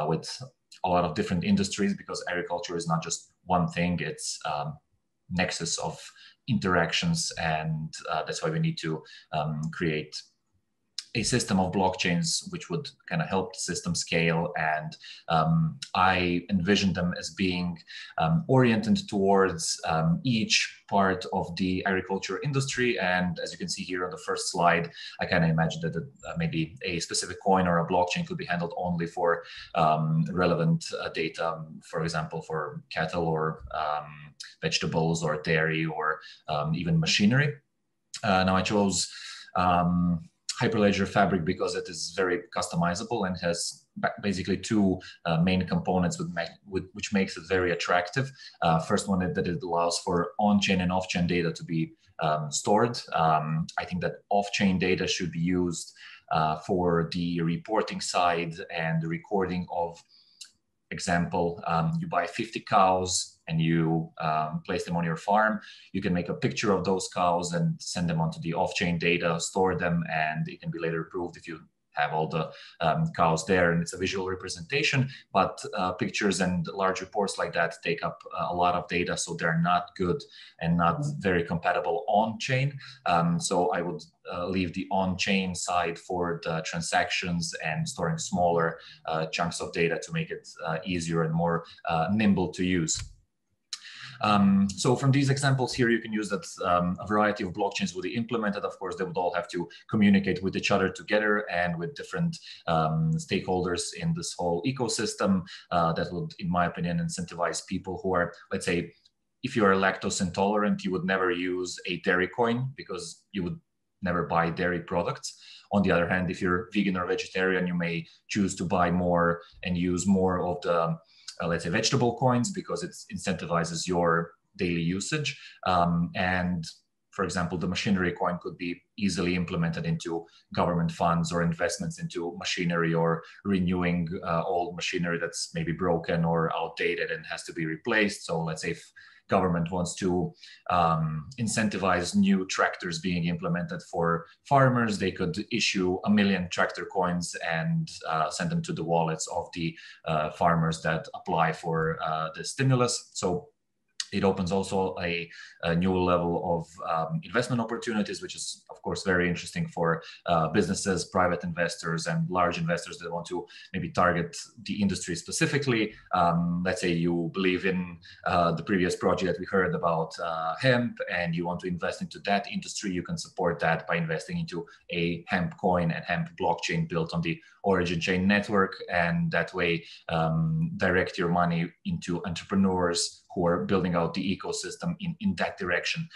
with a lot of different industries, because agriculture is not just one thing, it's nexus of interactions, and that's why we need to create a system of blockchains which would kind of help the system scale. And I envision them as being oriented towards each part of the agriculture industry. And as you can see here on the first slide, I kind of imagine that maybe a specific coin or a blockchain could be handled only for relevant data, for example, for cattle or vegetables or dairy or even machinery. Now I chose Hyperledger Fabric because it is very customizable and has basically two main components which makes it very attractive. First one is that it allows for on-chain and off-chain data to be stored. I think that off-chain data should be used for the reporting side and the recording of, example, you buy 50 cows and you place them on your farm. You can make a picture of those cows and send them onto the off-chain data, store them, and it can be later approved if you have all the cows there, and it's a visual representation. But pictures and large reports like that take up a lot of data, so they're not good and not very compatible on-chain. So I would leave the on-chain side for the transactions and storing smaller chunks of data to make it easier and more nimble to use. So from these examples here, you can use that a variety of blockchains will be implemented. Of course, they would all have to communicate with each other together and with different stakeholders in this whole ecosystem. That would, in my opinion, incentivize people who are, let's say, if you are lactose intolerant, you would never use a dairy coin because you would never buy dairy products. On the other hand, if you're vegan or vegetarian, you may choose to buy more and use more of the, let's say, vegetable coins because it incentivizes your daily usage. And for example, the machinery coin could be easily implemented into government funds or investments into machinery or renewing old machinery that's maybe broken or outdated and has to be replaced. So let's say if government wants to incentivize new tractors being implemented for farmers, they could issue 1 million tractor coins and send them to the wallets of the farmers that apply for the stimulus. So it opens also a new level of investment opportunities, which is, of course, very interesting for businesses, private investors, and large investors that want to maybe target the industry specifically. Let's say you believe in the previous project we heard about hemp, and you want to invest into that industry. You can support that by investing into a hemp coin and hemp blockchain built on the Origin Chain network, and that way direct your money into entrepreneurs who are building out the ecosystem in that direction.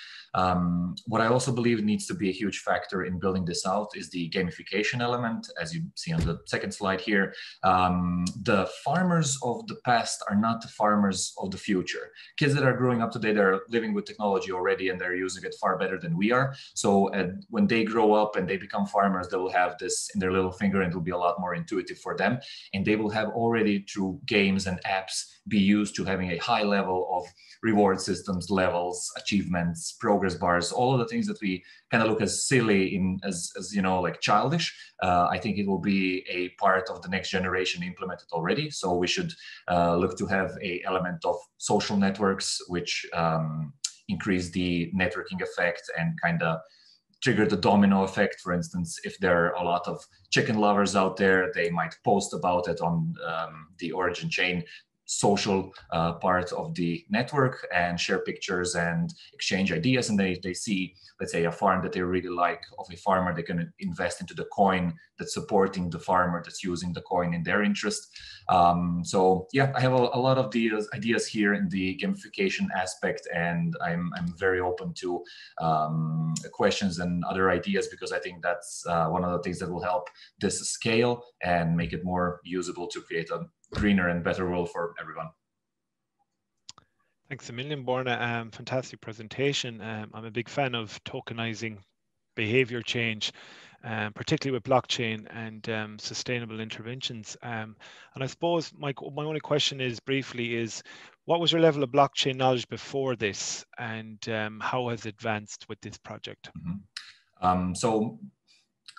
What I also believe needs to be a huge factor in building this out is the gamification element, as you see on the second slide here. The farmers of the past are not the farmers of the future. Kids that are growing up today, they're living with technology already and they're using it far better than we are. So when they grow up and they become farmers, they will have this in their little finger and it will be a lot more intuitive for them. And they will have already through games and apps be used to having a high level of reward systems, levels, achievements, progress bars, all of the things that we kind of look as silly as you know, like childish. I think it will be a part of the next generation implemented already. So we should look to have an element of social networks, which increase the networking effect and kind of trigger the domino effect. For instance, if there are a lot of chicken lovers out there, they might post about it on the Origin Chain social part of the network and share pictures and exchange ideas, and they see, let's say, a farm that they really like of a farmer, they can invest into the coin that's supporting the farmer that's using the coin in their interest. So yeah, I have a lot of these ideas here in the gamification aspect, and I'm very open to questions and other ideas, because I think that's one of the things that will help this scale and make it more usable to create a greener and better world for everyone. Thanks a million, Borna. Fantastic presentation. I'm a big fan of tokenizing behavior change, particularly with blockchain and sustainable interventions. And I suppose my only question is briefly what was your level of blockchain knowledge before this, and how has it advanced with this project? Mm-hmm. So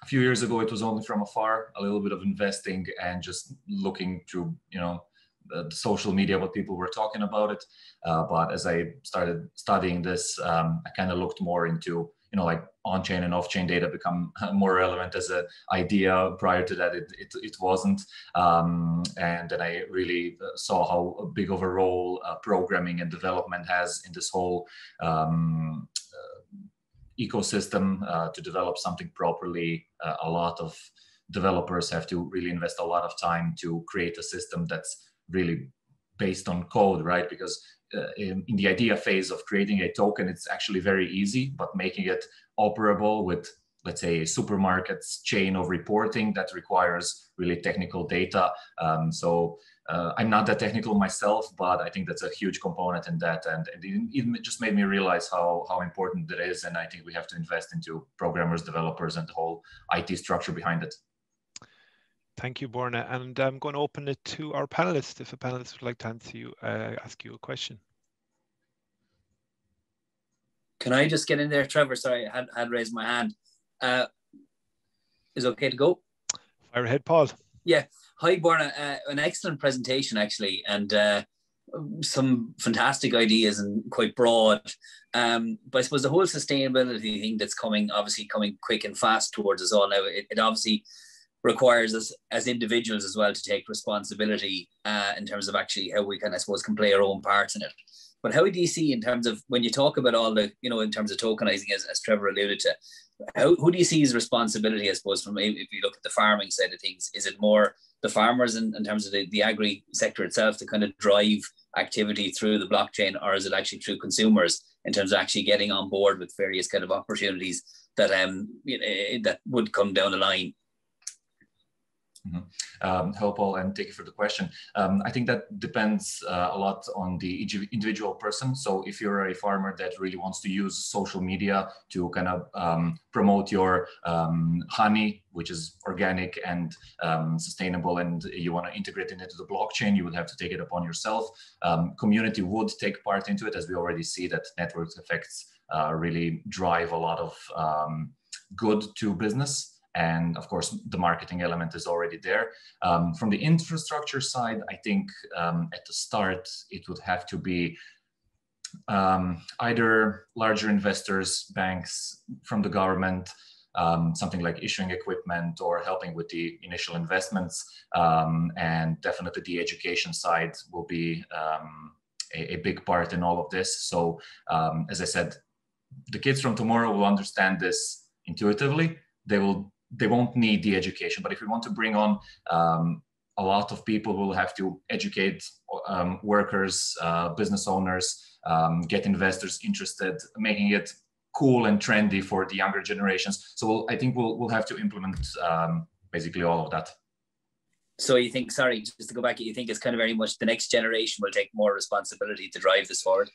a few years ago, it was only from afar, a little bit of investing and just looking through, you know, the social media, what people were talking about it. But as I started studying this, I kind of looked more into, you know, like on-chain and off-chain data become more relevant as an idea. Prior to that, it wasn't. And then I really saw how big of a role programming and development has in this whole ecosystem. To develop something properly, a lot of developers have to really invest a lot of time to create a system that's really based on code, right? Because in the idea phase of creating a token, it's actually very easy, but making it operable with, let's say, a supermarket's chain of reporting, that requires really technical data. So I'm not that technical myself, but I think that's a huge component in that. And it just made me realize how important it is. And I think we have to invest into programmers, developers, and the whole IT structure behind it. Thank you, Borna. And I'm going to open it to our panelists. If a panelist would like to ask you a question. Can I just get in there, Trevor? Sorry, I had raised my hand. Is it okay to go? Fire ahead, Paul. Yeah. Hi, Borna. An excellent presentation, actually, and some fantastic ideas and quite broad. But I suppose the whole sustainability thing that's coming quick and fast towards us all now, it obviously requires us as individuals as well to take responsibility in terms of actually how we can, I suppose, can play our own parts in it. But how do you see in terms of when you talk about all the, in terms of tokenizing, as Trevor alluded to, who do you see as responsibility, I suppose, from if you look at the farming side of things? Is it more the farmers in terms of the agri sector itself to kind of drive activity through the blockchain, or is it actually through consumers in terms of actually getting on board with various kind of opportunities that that would come down the line? Hello, Paul, and thank you for the question. I think that depends a lot on the individual person. So if you're a farmer that really wants to use social media to kind of promote your honey, which is organic and sustainable, and you want to integrate it into the blockchain, you would have to take it upon yourself. Community would take part into it, as we already see that network effects really drive a lot of good to business. And of course, the marketing element is already there. From the infrastructure side, I think at the start, it would have to be either larger investors, banks, from the government, something like issuing equipment or helping with the initial investments. And definitely the education side will be a big part in all of this. So as I said, the kids from tomorrow will understand this intuitively. They won't need the education, but if we want to bring on a lot of people, we'll have to educate workers, business owners, get investors interested, making it cool and trendy for the younger generations. So I think we'll have to implement basically all of that. So you think, sorry, just to go back, you think it's kind of very much the next generation will take more responsibility to drive this forward?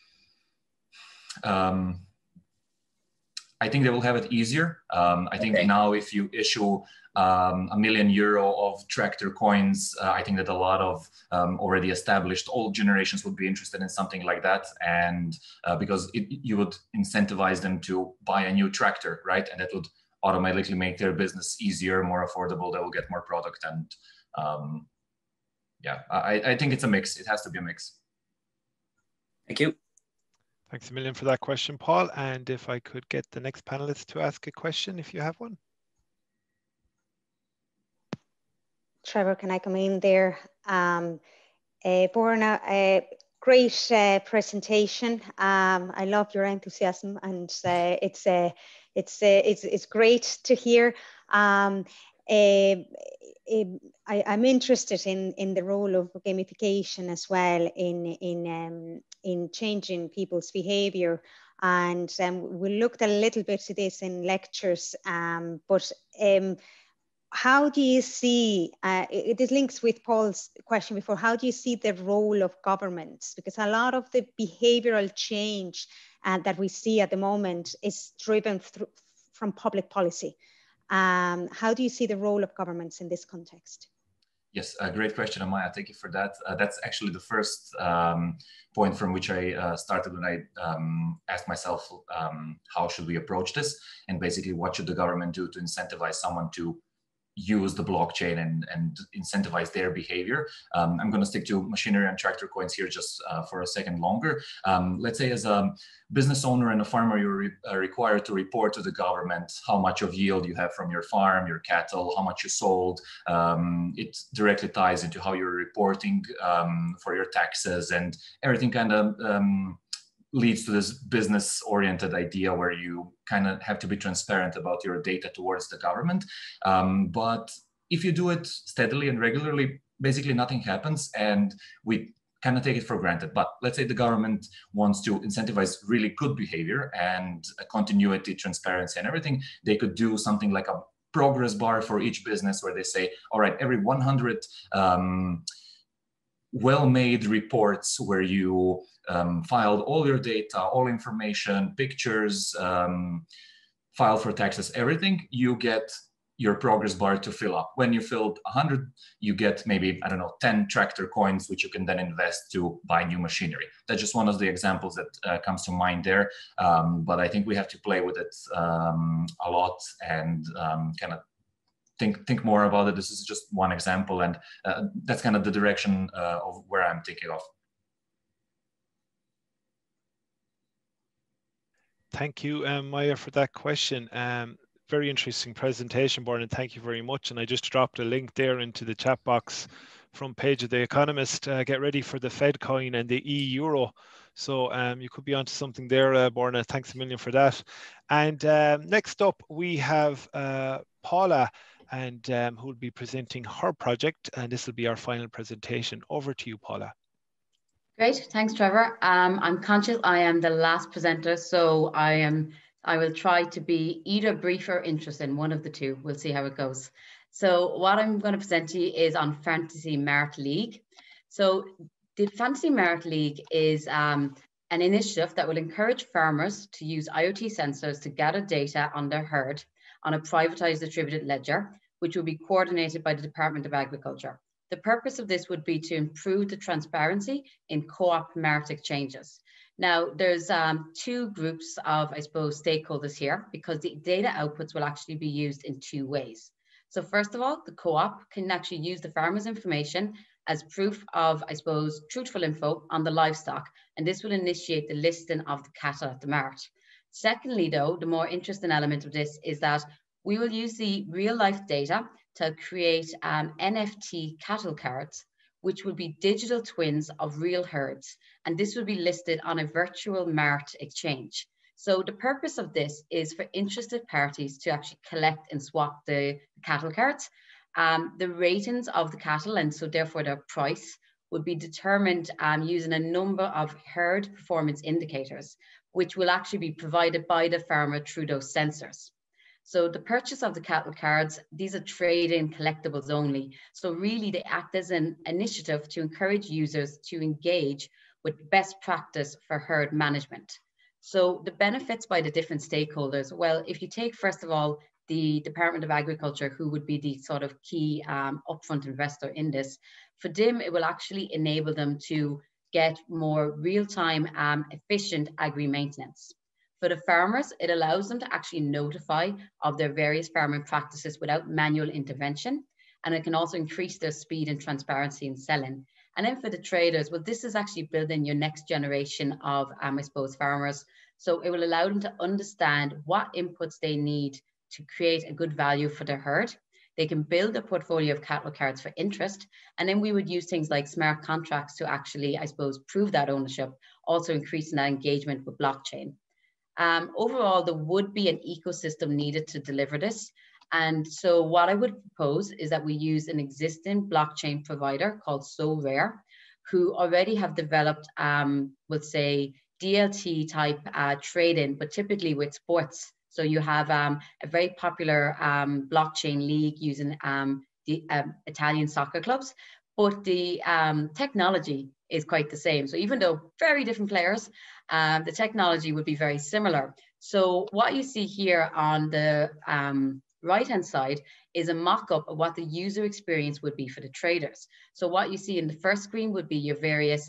I think they will have it easier. I think now if you issue €1 million of tractor coins, I think that a lot of already established old generations would be interested in something like that. And because you would incentivize them to buy a new tractor, right? And that would automatically make their business easier, more affordable. They will get more product. And yeah, I think it's a mix. It has to be a mix. Thank you. Thanks a million for that question, Paul. And if I could get the next panelist to ask a question, if you have one. Trevor, can I come in there? Borna, great presentation. I love your enthusiasm, and it's great to hear. I'm interested in the role of gamification as well in changing people's behavior, and we looked a little bit to this in lectures, but how do you see, this links with Paul's question before, how do you see the role of governments? Because a lot of the behavioral change that we see at the moment is driven from public policy. How do you see the role of governments in this context? Yes, a great question, Amaya. Thank you for that. That's actually the first point from which I started when I asked myself, how should we approach this? And basically, what should the government do to incentivize someone to use the blockchain and incentivize their behavior? I'm going to stick to machinery and tractor coins here just for a second longer. Let's say as a business owner and a farmer, you're required to report to the government how much of yield you have from your farm, your cattle, how much you sold. It directly ties into how you're reporting for your taxes, and everything kind of leads to this business-oriented idea where you kind of have to be transparent about your data towards the government. But if you do it steadily and regularly, basically nothing happens, and we kind of take it for granted. But let's say the government wants to incentivize really good behavior and continuity, transparency, and everything. They could do something like a progress bar for each business where they say, all right, every 100 well-made reports where you filed all your data, all information, pictures, filed for taxes, everything, you get your progress bar to fill up. When you filled 100, you get maybe, I don't know, 10 tractor coins, which you can then invest to buy new machinery. That's just one of the examples that comes to mind there. But I think we have to play with it a lot and kind of think more about it. This is just one example, and that's kind of the direction of where I'm thinking of. Thank you, Maya, for that question. Very interesting presentation, Borna, and thank you very much. And I just dropped a link there into the chat box from page of The Economist. Get ready for the Fed coin and the e-euro. So you could be onto something there, Borna. Thanks a million for that. And next up, we have Paula, and who will be presenting her project. And this will be our final presentation. Over to you, Paula. Great, thanks, Trevor. I'm conscious I am the last presenter, so I will try to be either brief or interesting, one of the two. We'll see how it goes. So what I'm going to present to you is on Fantasy Merit League. So the Fantasy Merit League is an initiative that will encourage farmers to use IoT sensors to gather data on their herd on a privatized distributed ledger, which will be coordinated by the Department of Agriculture. The purpose of this would be to improve the transparency in co-op merit exchanges. Now, there's two groups of, I suppose, stakeholders here, because the data outputs will actually be used in two ways. So first of all, the co-op can actually use the farmer's information as proof of, I suppose, truthful info on the livestock, and this will initiate the listing of the cattle at the mart. Secondly, though, the more interesting element of this is that we will use the real-life data to create NFT cattle cards, which will be digital twins of real herds, and this will be listed on a virtual mart exchange. So the purpose of this is for interested parties to actually collect and swap the cattle cards. The ratings of the cattle, and so therefore their price, would be determined using a number of herd performance indicators, which will actually be provided by the farmer through those sensors. So the purchase of the cattle cards, these are trade-in collectibles only. So really they act as an initiative to encourage users to engage with best practice for herd management. So the benefits by the different stakeholders, well, if you take first of all, the Department of Agriculture, who would be the sort of key upfront investor in this, for them, it will actually enable them to get more real-time efficient agri-maintenance. For the farmers, it allows them to actually notify of their various farming practices without manual intervention. And it can also increase their speed and transparency in selling. And then for the traders, well, this is actually building your next generation of, I suppose, farmers. So it will allow them to understand what inputs they need to create a good value for their herd. They can build a portfolio of cattle cards for interest. And then we would use things like smart contracts to actually, I suppose, prove that ownership, also increasing that engagement with blockchain. Overall, there would be an ecosystem needed to deliver this. And so what I would propose is that we use an existing blockchain provider called SoRare, who already have developed, let's say, DLT type trading, but typically with sports. So you have a very popular blockchain league using the Italian soccer clubs, but the technology is quite the same. So even though very different players, the technology would be very similar. So what you see here on the right-hand side is a mock-up of what the user experience would be for the traders. So what you see in the first screen would be your various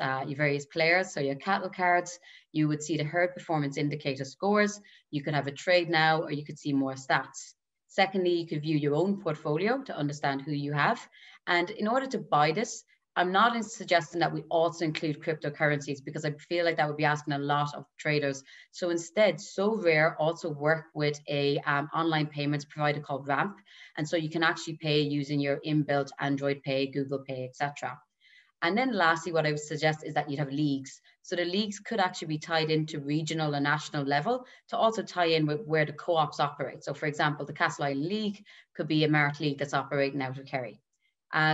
players, so your cattle cards. You would see the herd performance indicator scores. You could have a trade now, or you could see more stats. Secondly, you could view your own portfolio to understand who you have. And in order to buy this, I'm not suggesting that we also include cryptocurrencies, because I feel like that would be asking a lot of traders. So instead, SoRare also work with a online payments provider called Ramp. And so you can actually pay using your inbuilt Android Pay, Google Pay, etc. And then lastly, what I would suggest is that you'd have leagues. So the leagues could actually be tied into regional and national level to also tie in with where the co-ops operate. So for example, the Castle Island League could be a merit league that's operating out of Kerry.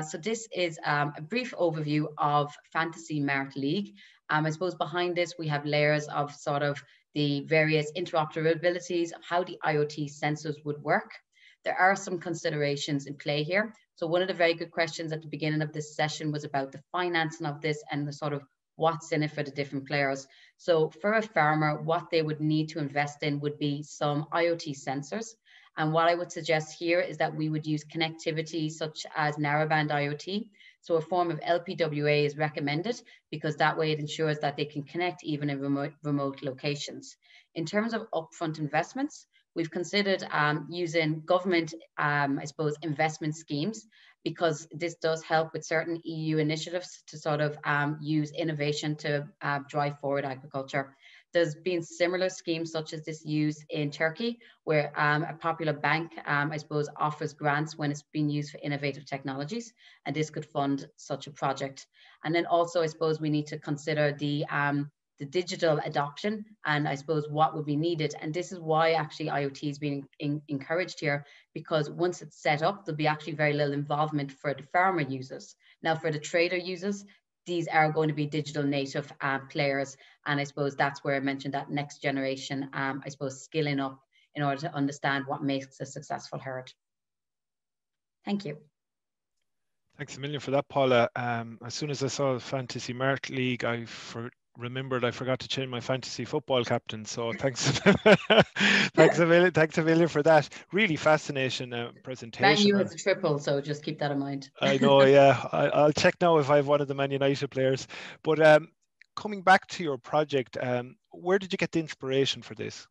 So this is a brief overview of Fantasy Merit League. I suppose behind this, we have layers of sort of the various interoperabilities of how the IoT sensors would work. There are some considerations in play here. So one of the very good questions at the beginning of this session was about the financing of this and the sort of what's in it for the different players. So for a farmer, what they would need to invest in would be some IoT sensors. And what I would suggest here is that we would use connectivity such as narrowband IoT. So a form of LPWA is recommended because that way it ensures that they can connect even in remote locations. In terms of upfront investments, we've considered using government, I suppose, investment schemes, because this does help with certain EU initiatives to sort of use innovation to drive forward agriculture. There's been similar schemes such as this used in Turkey, where a popular bank, I suppose, offers grants when it's being used for innovative technologies, and this could fund such a project. And then also, I suppose, we need to consider the the digital adoption and I suppose what would be needed. And this is why actually IoT is being encouraged here, because once it's set up, there'll be actually very little involvement for the farmer users. Now for the trader users, these are going to be digital native players. And I suppose that's where I mentioned that next generation, I suppose, skilling up in order to understand what makes a successful herd. Thank you. Thanks a million for that, Paula. As soon as I saw the Fantasy Mart League, I remembered I forgot to change my fantasy football captain. So thanks, thanks a million for that. Really fascinating presentation. Man U has a triple, so just keep that in mind. I know, yeah. I'll check now if I have one of the Man United players. But coming back to your project, where did you get the inspiration for this?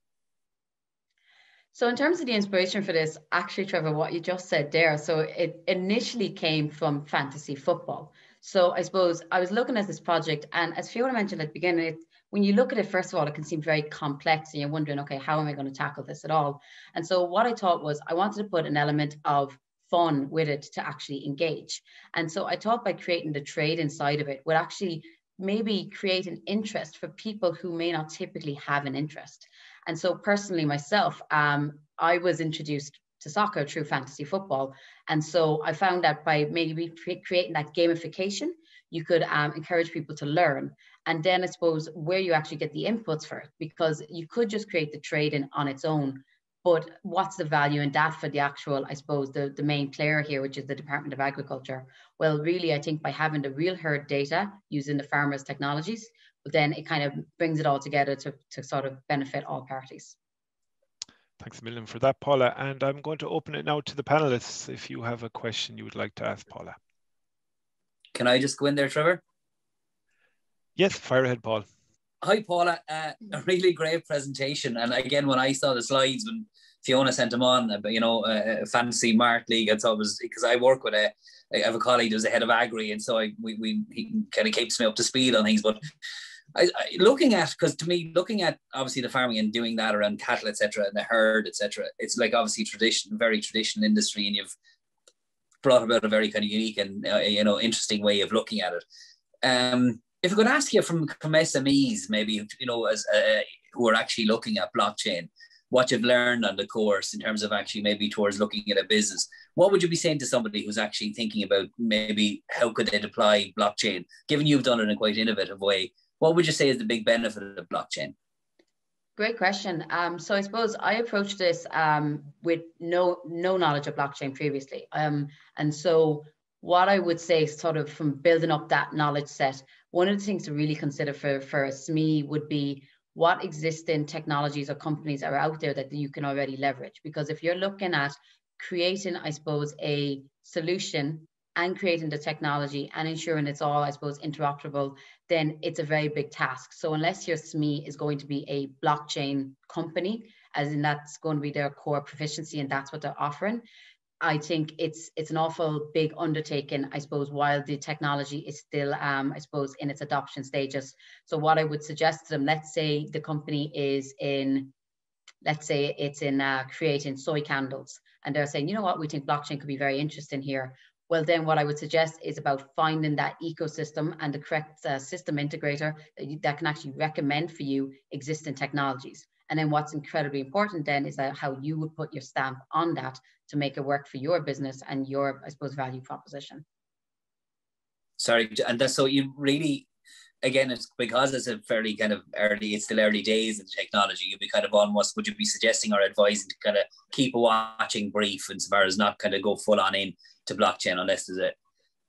So in terms of the inspiration for this, actually, Trevor, what you just said there, so it initially came from fantasy football. So I suppose I was looking at this project, and as Fiona mentioned at the beginning, when you look at it, first of all, it can seem very complex and you're wondering, okay, how am I going to tackle this at all? And so what I thought was I wanted to put an element of fun with it to actually engage. And so I thought by creating the trade inside of it would actually maybe create an interest for people who may not typically have an interest. And so personally myself, I was introduced to soccer through fantasy football. And so I found that by maybe creating that gamification, you could encourage people to learn. And then I suppose where you actually get the inputs for it, because you could just create the trade on its own. But what's the value in that for the actual, I suppose, the main player here, which is the Department of Agriculture? Well, really, I think by having the real herd data using the farmers' technologies, but then it kind of brings it all together to sort of benefit all parties. Thanks a million for that, Paula. And I'm going to open it now to the panelists. If you have a question you would like to ask Paula. Can I just go in there, Trevor? Yes, fire ahead, Paul. Hi, Paula. A really great presentation. And again, when I saw the slides, when Fiona sent them on, you know, a fantasy Mart League, I thought it was, because I work with I have a colleague who's the head of Agri, and so he kind of keeps me up to speed on things. But looking at, because to me, looking at obviously the farming and doing that around cattle, etc., and the herd, etc., it's like obviously very traditional industry, and you've brought about a very kind of unique and you know, interesting way of looking at it. If I could ask you from SMEs, maybe, you know, as who are actually looking at blockchain, what you've learned on the course in terms of actually maybe towards looking at a business, what would you be saying to somebody who's actually thinking about maybe how could they deploy blockchain, given you've done it in a quite innovative way? What would you say is the big benefit of blockchain? Great question. So I suppose I approached this with no knowledge of blockchain previously. And so what I would say, sort of from building up that knowledge set, one of the things to really consider for a SME would be what existing technologies or companies are out there that you can already leverage. Because if you're looking at creating, I suppose, a solution and creating the technology and ensuring it's all, I suppose, interoperable, then it's a very big task. So unless your SME is going to be a blockchain company, as in that's going to be their core proficiency and that's what they're offering, I think it's an awful big undertaking, I suppose, while the technology is still, I suppose, in its adoption stages. So what I would suggest to them, let's say the company is in, let's say it's in creating soy candles, and they're saying, you know what, we think blockchain could be very interesting here. Well, then what I would suggest is about finding that ecosystem and the correct system integrator that can actually recommend for you existing technologies. And then what's incredibly important then is that how you would put your stamp on that to make it work for your business and your, I suppose, value proposition. Sorry, and that's so you really, again, it's because it's a fairly kind of early, it's still early days in technology, you'd be kind of almost, would you be suggesting or advising to kind of keep a watching brief as far as not kind of go full on in to blockchain unless there's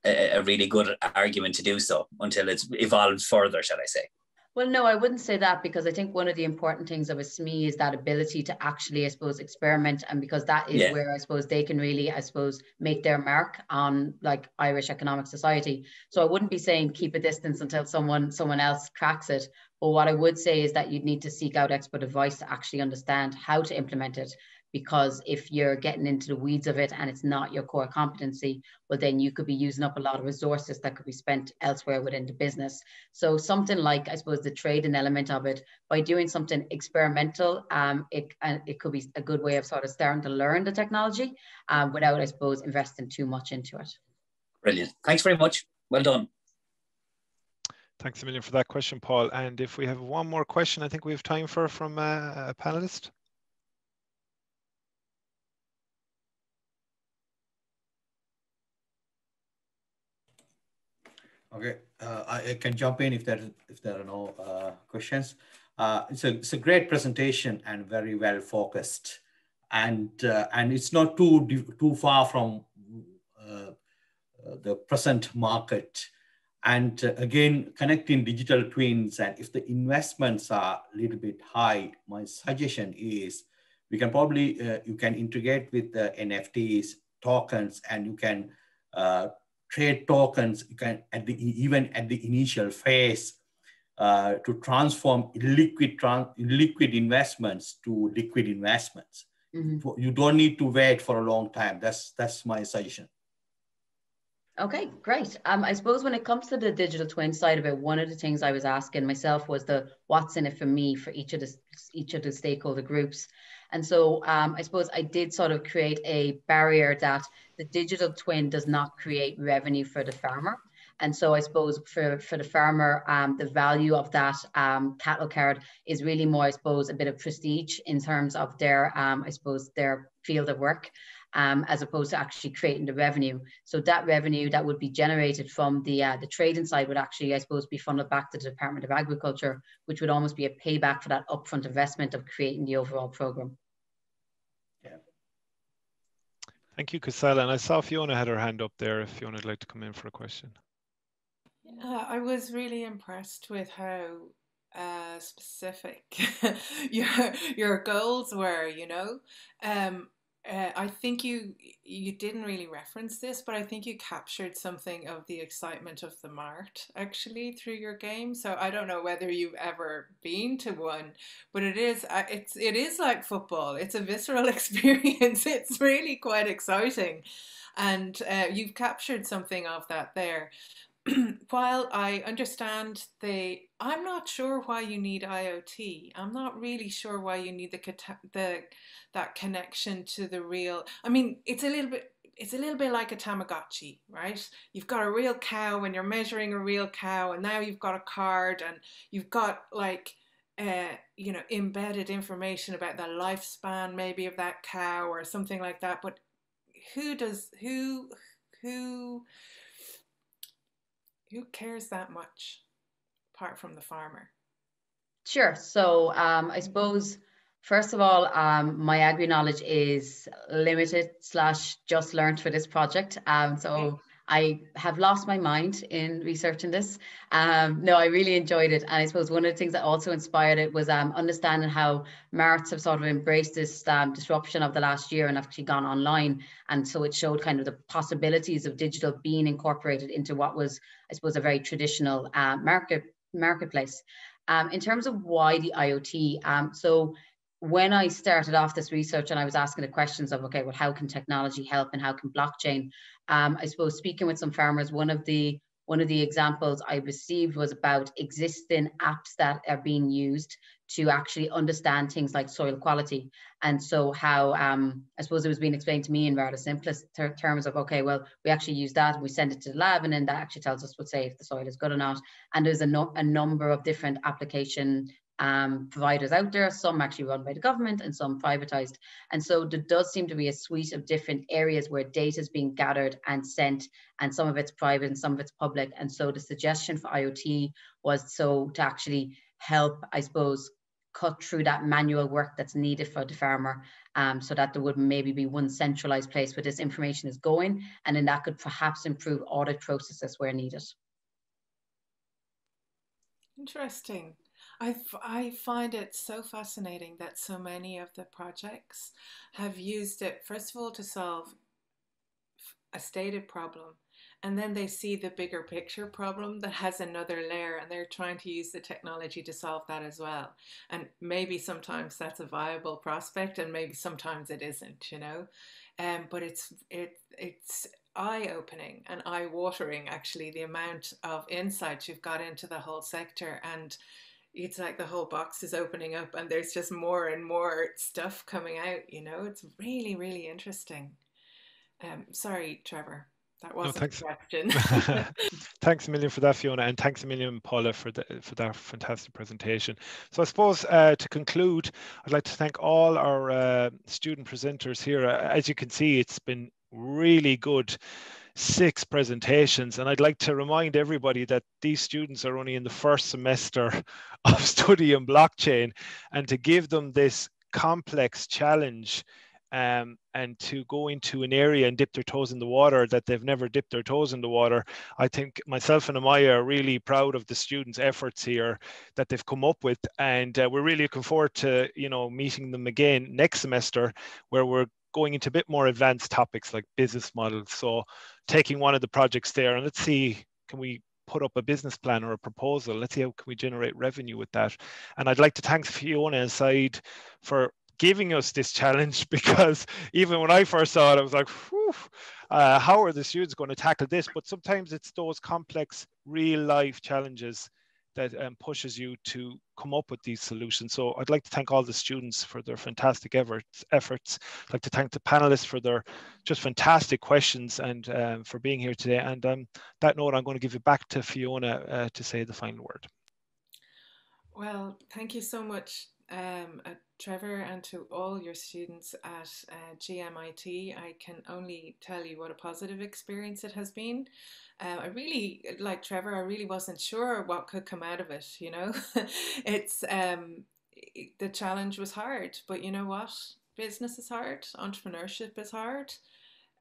a really good argument to do so until it's evolved further, shall I say? Well, no, I wouldn't say that, because I think one of the important things of a SME is that ability to actually, I suppose, experiment, and because that is where I suppose they can really, I suppose, make their mark on like Irish economic society. So I wouldn't be saying keep a distance until someone else cracks it. But what I would say is that you'd need to seek out expert advice to actually understand how to implement it. Because if you're getting into the weeds of it and it's not your core competency, well, then you could be using up a lot of resources that could be spent elsewhere within the business. So something like, I suppose, the trading element of it, by doing something experimental, it could be a good way of sort of starting to learn the technology without, I suppose, investing too much into it. Brilliant. Thanks very much. Well done. Thanks a million for that question, Paul. And if we have one more question, I think we have time for from a panelist. Okay, I can jump in if there are no questions. It's a great presentation and very well focused, and it's not too far from the present market. And again, connecting digital twins, and if the investments are a little bit high, my suggestion is we can probably you can integrate with the NFTs tokens, and you can trade tokens. You can even at the initial phase to transform liquid investments to liquid investments. Mm-hmm. You don't need to wait for a long time. That's my suggestion. Okay, great. I suppose when it comes to the digital twin side of it, one of the things I was asking myself was what's in it for me for each of the stakeholder groups. And so I suppose I did sort of create a barrier that the digital twin does not create revenue for the farmer. And so I suppose for the farmer, the value of that cattle card is really more, I suppose, a bit of prestige in terms of their, I suppose, their field of work. As opposed to actually creating the revenue. So that revenue that would be generated from the trading side would actually, I suppose, be funneled back to the Department of Agriculture, which would almost be a payback for that upfront investment of creating the overall program. Yeah. Thank you, Kosala. And I saw Fiona had her hand up there if Fiona would like to come in for a question. I was really impressed with how specific your goals were, you know. I think you didn't really reference this, but I think you captured something of the excitement of the mart actually through your game. So I don't know whether you've ever been to one, but it is like football. It's a visceral experience. It's really quite exciting, and you've captured something of that there. While I understand I'm not sure why you need IoT. I'm not really sure why you need that connection to the real. I mean, it's a little bit like a Tamagotchi, right? You've got a real cow and you're measuring a real cow, and now you've got a card and you've got like you know, embedded information about the lifespan maybe of that cow or something like that. But who cares that much apart from the farmer? Sure. So I suppose, first of all, my agri knowledge is limited / just learned for this project. So I have lost my mind in researching this. No, I really enjoyed it. And I suppose one of the things that also inspired it was understanding how marts have sort of embraced this disruption of the last year and actually gone online. And so it showed kind of the possibilities of digital being incorporated into what was, I suppose, a very traditional marketplace. In terms of why the IoT, so when I started off this research and I was asking the questions of, okay, well, how can technology help and how can blockchain? I suppose speaking with some farmers, one of the examples I received was about existing apps that are being used to actually understand things like soil quality. And so how, I suppose it was being explained to me in rather simplest terms of, okay, well, we actually use that and we send it to the lab, and then that actually tells us, say, if the soil is good or not. And there's a number of different application providers out there, some actually run by the government and some privatized. And so there does seem to be a suite of different areas where data is being gathered and sent, and some of it's private and some of it's public. And so the suggestion for IoT was to actually help, I suppose, cut through that manual work that's needed for the farmer, so that there would maybe be one centralized place where this information is going, and then that could perhaps improve audit processes where needed. Interesting. I find it so fascinating that so many of the projects have used it, first of all, to solve a stated problem, and then they see the bigger picture problem that has another layer, and they're trying to use the technology to solve that as well. And maybe sometimes that's a viable prospect, and maybe sometimes it isn't, you know. But it's eye-opening and eye-watering, actually, the amount of insight you've got into the whole sector. And it's like the whole box is opening up and there's just more and more stuff coming out, you know. It's really, really interesting. Sorry, Trevor. That wasn't thanks. a question. Thanks a million for that, Fiona, and thanks a million, Paula, for that fantastic presentation. So I suppose to conclude, I'd like to thank all our student presenters here. As you can see, it's been really good 6 presentations, and I'd like to remind everybody that these students are only in the first semester of studying blockchain, and to give them this complex challenge and to go into an area and dip their toes in the water that they've never dipped their toes in the water. I think myself and Amaya are really proud of the students' efforts here that they've come up with, and we're really looking forward to meeting them again next semester, where we're going into a bit more advanced topics like business models. So taking one of the projects there, and let's see, can we put up a business plan or a proposal? Let's see how can we generate revenue with that. And I'd like to thank Fiona aside for giving us this challenge, because even when I first saw it, I was like, how are the students going to tackle this? But sometimes it's those complex real life challenges that pushes you to come up with these solutions. So I'd like to thank all the students for their fantastic efforts. I'd like to thank the panelists for their just fantastic questions and for being here today. And that note, I'm going to give it back to Fiona to say the final word. Well, thank you so much, Trevor, and to all your students at GMIT. I can only tell you what a positive experience it has been. I really, like Trevor, I really wasn't sure what could come out of it, It's the challenge was hard, but you know what? Business is hard, entrepreneurship is hard.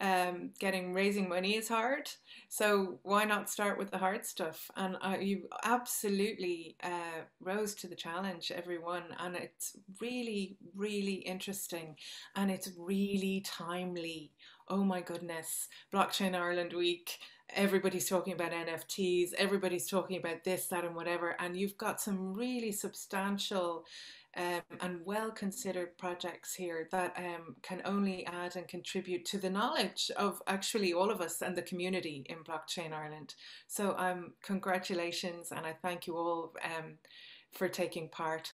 Raising money is hard, so why not start with the hard stuff? And you absolutely rose to the challenge, everyone, and it's really, really interesting, and it's really timely. Oh my goodness, Blockchain Ireland Week, everybody's talking about NFTs, everybody's talking about this, that, and whatever, and you've got some really substantial and well-considered projects here that can only add and contribute to the knowledge of actually all of us and the community in Blockchain Ireland. So congratulations, and I thank you all for taking part.